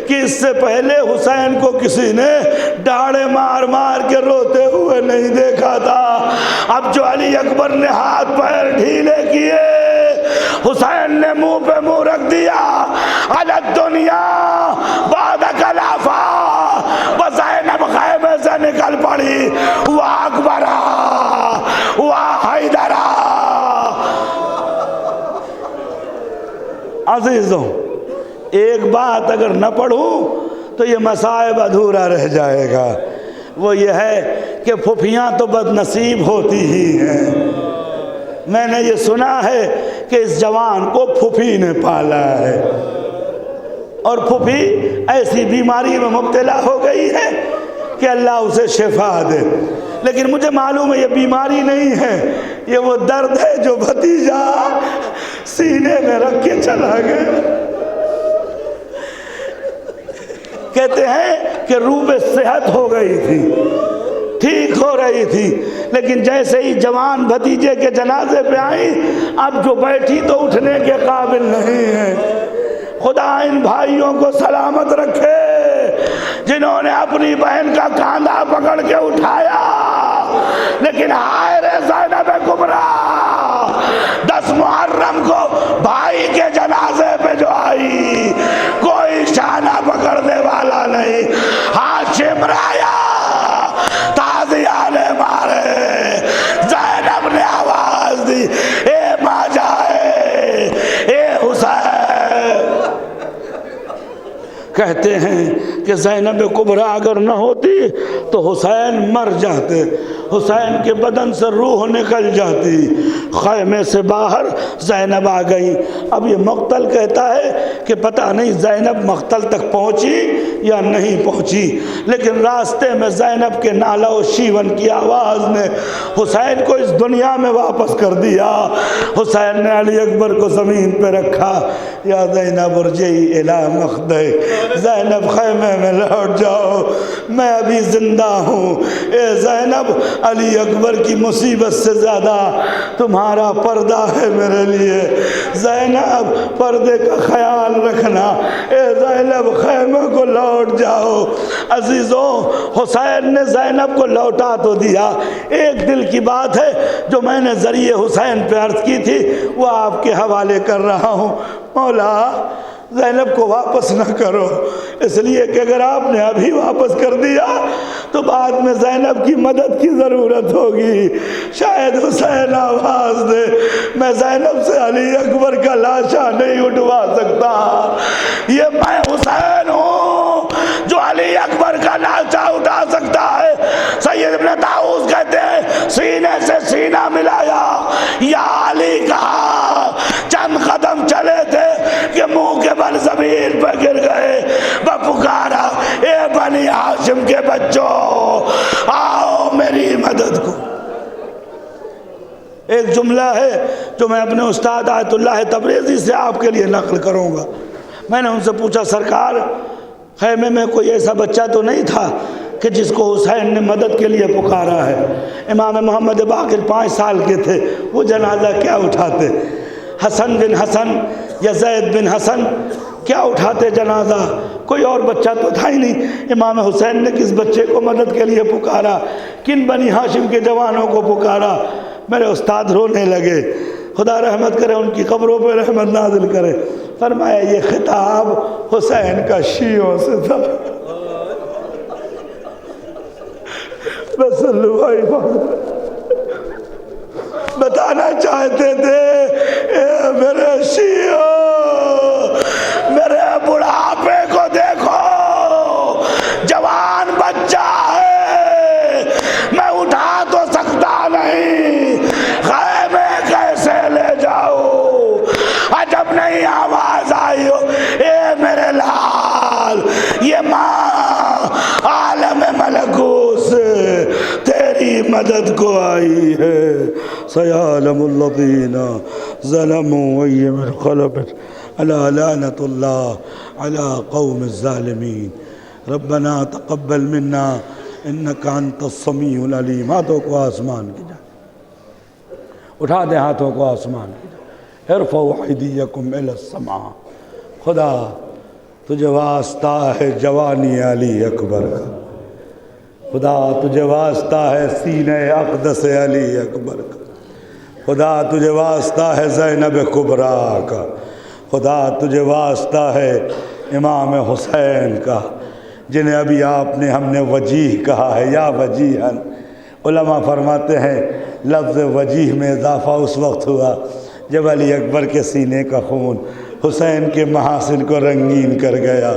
کہ اس سے پہلے حسین کو کسی نے ڈاڑے مار مار کے روتے ہوئے نہیں دیکھا تھا۔ اب جو علی اکبر نے ہاتھ پیر ڈھیلے کیے، حسین نے منہ پہ منہ رکھ دیا، علی الدنیا بعد کلافا، زینب خیمے سے نکل پڑی، وہ اکبرا وہ حیدرا۔ عزیزوں، ایک بات اگر نہ پڑھوں تو یہ مصائب ادھورا رہ جائے گا، وہ یہ ہے کہ پھوپھیاں تو بد نصیب ہوتی ہی ہیں۔ میں نے یہ سنا ہے کہ اس جوان کو پھوپھی نے پالا ہے، اور پھوپھی ایسی بیماری میں مبتلا ہو گئی ہے کہ اللہ اسے شفا دے، لیکن مجھے معلوم ہے یہ بیماری نہیں ہے، یہ وہ درد ہے جو بھتیجا سینے میں رکھ کے چلا گیا۔ کہتے ہیں کہ روح صحت ہو گئی تھی، ٹھیک ہو رہی تھی، لیکن جیسے ہی جوان بھتیجے کے جنازے پہ آئی، اب جو بیٹھی تو اٹھنے کے قابل نہیں ہے۔ خدا ان بھائیوں کو سلامت رکھے جنہوں نے اپنی بہن کا کاندھا پکڑ کے اٹھایا، لیکن ہائے رے زینب کبریٰ 10 محرم کو بھائی کے جنازے پہ جو آئی، کوئی شانہ پکڑنے والا نہیں، ہاتھ چمرایا، تازیہ نے مارے، زینب نے آواز دی، اے ماں جائے، اے حسین۔ کہتے ہیں کہ زینب کبریٰ اگر نہ ہوتی تو حسین مر جاتے، حسین کے بدن سے روح نکل جاتی۔ خیمے سے باہر زینب آ گئی۔ اب یہ مقتل کہتا ہے کہ پتہ نہیں زینب مقتل تک پہنچی یا نہیں پہنچی، لیکن راستے میں زینب کے نالہ و شیون کی آواز نے حسین کو اس دنیا میں واپس کر دیا۔ حسین نے علی اکبر کو زمین پہ رکھا، یا زینب ارجعی الی مخدک، زینب خیمے میں لوٹ جاؤ، میں ابھی زندہ ہوں۔ اے زینب، علی اکبر کی مصیبت سے زیادہ تمہارا پردہ ہے میرے لیے، زینب پردے کا خیال رکھنا، اے زینب خیمے کو لوٹ جاؤ۔ عزیزوں، حسین نے زینب کو لوٹا تو دیا، ایک دل کی بات ہے جو میں نے ذریعے حسین پہ عرض کی تھی، وہ آپ کے حوالے کر رہا ہوں۔ مولا، زینب کو واپس نہ کرو، اس لیے کہ اگر آپ نے ابھی واپس کر دیا تو بعد میں زینب کی مدد کی ضرورت ہوگی۔ شاید حسین آواز دے، میں زینب سے علی اکبر کا لاشا نہیں اٹھوا سکتا، یہ میں حسین ہوں جو علی اکبر کا لاشا اٹھا سکتا ہے۔ سید ابن طاؤس کہتے ہیں سینے سے سینہ ملایا، یا علی کہا، چند قدم چلے تھے کہ منہ کے بل زمین پہ گر گئے، وہ پکارا، اے بنی ہاشم کے بچوں، آؤ میری مدد کو۔ ایک جملہ ہے جو میں اپنے استاد آیت اللہ تبریزی سے آپ کے لیے نقل کروں گا۔ میں نے ان سے پوچھا، سرکار خیمے میں کوئی ایسا بچہ تو نہیں تھا کہ جس کو حسین نے مدد کے لیے پکارا ہے؟ امام محمد باقر 5 سال کے تھے، وہ جنازہ کیا اٹھاتے؟ حسن بن حسن یا زید بن حسن کیا اٹھاتے جنازہ؟ کوئی اور بچہ تو تھا ہی نہیں۔ امام حسین نے کس بچے کو مدد کے لیے پکارا؟ کن بنی ہاشم کے جوانوں کو پکارا؟ میرے استاد رونے لگے، خدا رحمت کرے، ان کی قبروں پہ رحمت نازل کرے۔ فرمایا یہ خطاب حسین کا شیعوں سے تھا۔ بس بتانا چاہتے تھے، اے میرے شیعوں، میرے بڑھاپے کو دیکھو، جوان بچہ ہے، میں اٹھا تو سکتا نہیں، خیمے کیسے لے جاؤ؟ عجب نہیں آواز آئی ہو، اے میرے لال، یہ ماں عالم ملکوت سے تیری مدد کو آئی ہے۔ سیعلم الذین ظلموا وهي منقلبت ألا لعنة الله على قوم الظالمين ربنا تقبل منا إنك أنت السميع العليم. ہاتھوں کو آسمان کی جانب اٹھا دیں، ہاتھوں کو آسمان کی جانب. ارفعوا أيديكم إلى السماء. خدا تجھے واسطہ ہے جوانی علی اکبر کا، خدا تجھے واسطہ ہے سینہ اقدس علی اکبر کا، خدا تجھے واسطہ ہے زینب کبریٰ کا، خدا تجھے واسطہ ہے امام حسین کا، جنہیں ابھی آپ نے ہم نے وجیح کہا ہے. یا وجیحن، علماء فرماتے ہیں لفظ وجیح میں اضافہ اس وقت ہوا جب علی اکبر کے سینے کا خون حسین کے محاسن کو رنگین کر گیا.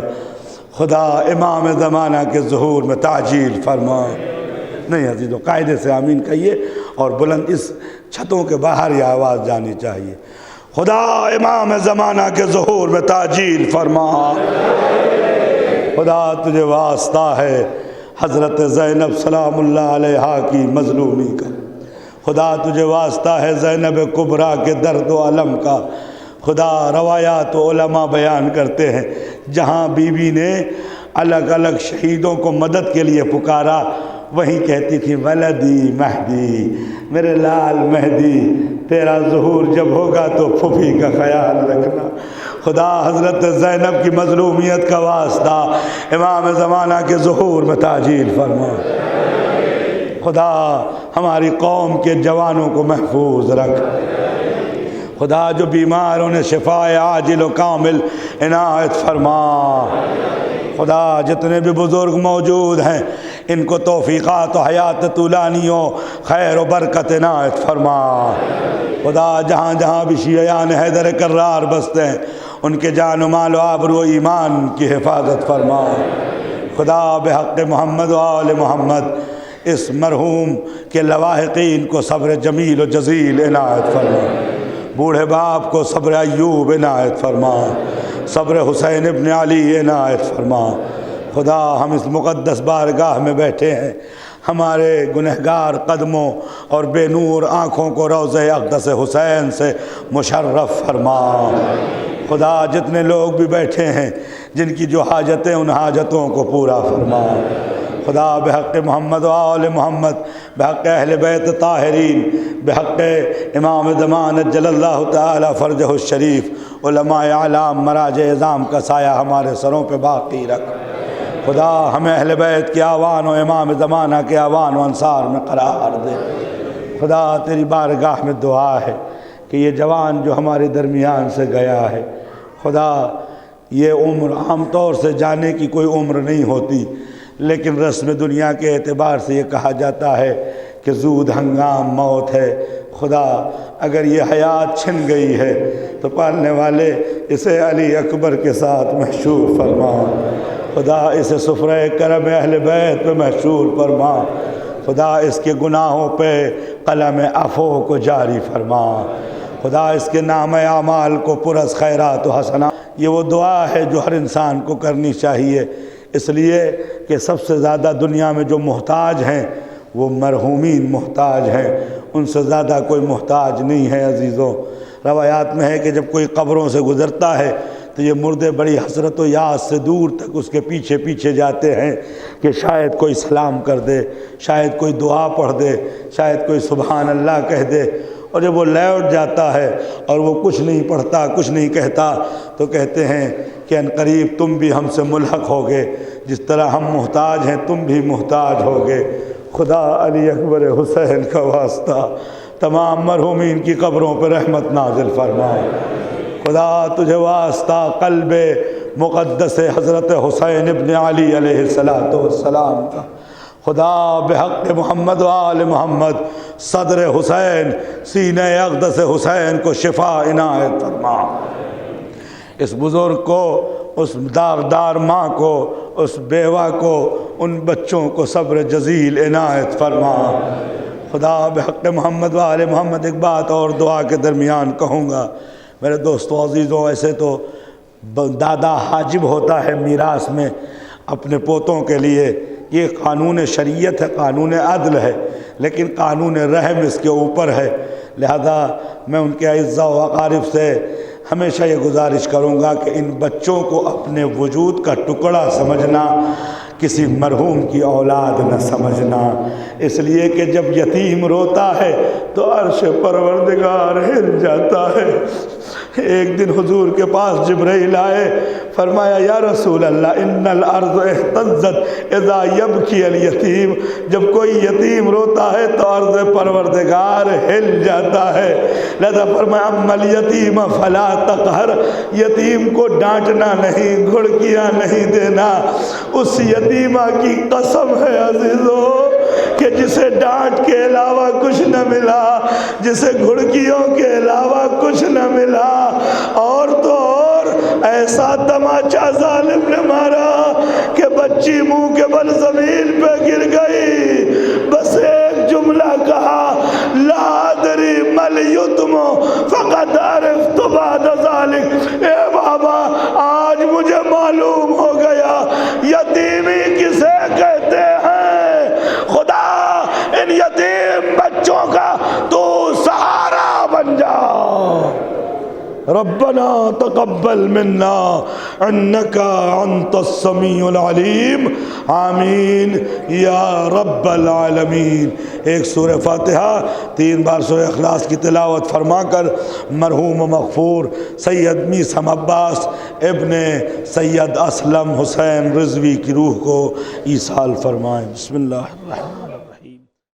خدا امام زمانہ کے ظہور میں تعجیل فرما. نہیں عزیزو، قاعدے سے آمین کہیے اور بلند اس چھتوں کے باہر یہ آواز جانی چاہیے. خدا امام زمانہ کے ظہور میں تعجیل فرما. خدا تجھے واسطہ ہے حضرت زینب سلام اللہ علیہا کی مظلومی کا، خدا تجھے واسطہ ہے زینب کبریٰ کے درد و علم کا. خدا روایات و علماء بیان کرتے ہیں جہاں بی بی نے الگ الگ شہیدوں کو مدد کے لیے پکارا، وہیں کہتی تھی ولدی مہدی، میرے لال مہدی، تیرا ظہور جب ہوگا تو پھوپھی کا خیال رکھنا. خدا حضرت زینب کی مظلومیت کا واسطہ امام زمانہ کے ظہور میں تعجیل فرما. خدا ہماری قوم کے جوانوں کو محفوظ رکھ. خدا جو بیمار انہیں شفائے عاجل و کامل عنایت فرما. خدا جتنے بھی بزرگ موجود ہیں ان کو توفیقات و حیات طولانی و خیر و برکت عنایت فرما. خدا جہاں جہاں بھی شیعیان حیدر کرار بستے ہیں ان کے جان و مال و آبرو و ایمان کی حفاظت فرما. خدا بحق محمد و آل محمد اس مرحوم کے لواحقین کو صبر جمیل و جزیل عنایت فرما. بوڑھے باپ کو صبر ایوب عنایت فرما، صبر حسین ابن علی عنایت فرما. خدا ہم اس مقدس بارگاہ میں بیٹھے ہیں، ہمارے گنہگار قدموں اور بے نور آنکھوں کو روضہ اقدس حسین سے مشرف فرما. خدا جتنے لوگ بھی بیٹھے ہیں جن کی جو حاجتیں ان حاجتوں کو پورا فرما. خدا بحق محمد و آل محمد، بحق اہل بیت طاہرین، بحق امام زمان جل اللہ تعالی فرجہ الشریف، علماء اعلام مراجع اعظام کا سایہ ہمارے سروں پہ باقی رکھ. خدا ہمیں اہل بیت کے آوان و امام زمانہ کے آوان و انصار میں قرار دے. خدا تیری بارگاہ میں دعا ہے کہ یہ جوان جو ہمارے درمیان سے گیا ہے، خدا یہ عمر عام طور سے جانے کی کوئی عمر نہیں ہوتی، لیکن رسم دنیا کے اعتبار سے یہ کہا جاتا ہے کہ زود ہنگام موت ہے. خدا اگر یہ حیات چھن گئی ہے تو پالنے والے اسے علی اکبر کے ساتھ محشور فرما. خدا اسے سفرہ کرم اہل بیت پہ محشور فرما. خدا اس کے گناہوں پہ قلم عفو کو جاری فرما. خدا اس کے نام اعمال کو پر از خیرات و حسنات. یہ وہ دعا ہے جو ہر انسان کو کرنی چاہیے، اس لیے کہ سب سے زیادہ دنیا میں جو محتاج ہیں وہ مرحومین محتاج ہیں، ان سے زیادہ کوئی محتاج نہیں ہے. عزیزوں، روایات میں ہے کہ جب کوئی قبروں سے گزرتا ہے تو یہ مردے بڑی حسرت و یاد سے دور تک اس کے پیچھے پیچھے جاتے ہیں کہ شاید کوئی سلام کر دے، شاید کوئی دعا پڑھ دے، شاید کوئی سبحان اللہ کہہ دے. اور جب وہ لوٹ جاتا ہے اور وہ کچھ نہیں پڑھتا، کچھ نہیں کہتا، تو کہتے ہیں کہ ان قریب تم بھی ہم سے ملحق ہوگے، جس طرح ہم محتاج ہیں تم بھی محتاج ہوگے. خدا علی اکبر حسین کا واسطہ تمام مرحومین کی قبروں پر رحمت نازل فرما. خدا تجھے واسطہ قلب مقدس حضرت حسین ابن علی علیہ السلام کا. خدا بحق محمد و آل محمد صدر حسین، سینہ اقدس حسین کو شفا عنایت فرما. اس بزرگ کو، اس داغدار ماں کو، اس بیوہ کو، ان بچوں کو صبر جزیل عنایت فرما. خدا بحق محمد و آل محمد ایک بات اور دعا کے درمیان کہوں گا. میرے دوستو عزیزوں، ایسے تو دادا حاجب ہوتا ہے میراث میں اپنے پوتوں کے لیے، یہ قانون شریعت ہے، قانون عدل ہے، لیکن قانون رحم اس کے اوپر ہے. لہذا میں ان کے اعزاء و اقارب سے ہمیشہ یہ گزارش کروں گا کہ ان بچوں کو اپنے وجود کا ٹکڑا سمجھنا، کسی مرحوم کی اولاد نہ سمجھنا، اس لیے کہ جب یتیم روتا ہے تو عرش پروردگار ہل جاتا ہے۔ ایک دن حضور کے پاس جبرائیل آئے، فرمایا یا رسول اللہ ان الارض اہتزت اذا یبکی الیتیم، جب کوئی یتیم روتا ہے تو عرض پروردگار ہل جاتا ہے۔ لذا فرمایا اما الیتیم فلا تقہر، یتیم کو ڈانٹنا نہیں، گھڑکیاں نہیں دینا۔ اس یتیمہ کی قسم ہے عزیزو کہ جسے ڈانٹ کے علاوہ کچھ نہ ملا، جسے گھڑکیوں کے علاوہ کچھ نہ ملا، اور تو اور ایسا تماچا ظالم نے مارا کہ بچی منہ کے بل زمین پہ گر گئی، بس ایک جملہ کہا لا ادری مل یتم فقد عرفت بعد ذلك، اے بابا آج مجھے معلوم ہو گیا یتیمی کسے کہتے ہیں۔ خدا ان یتیم بچوں کا تو سہارا بن جا۔ ربنا تقبل منا انك انت السميع العليم، آمین یا رب العالمین۔ ایک سورہ فاتحہ 3 بار سورہ اخلاص کی تلاوت فرما کر مرحوم و مغفور سید میثم عباس ابن سید اسلم حسین رضوی کی روح کو ایصال فرمائیں۔ بسم اللہ الرحمن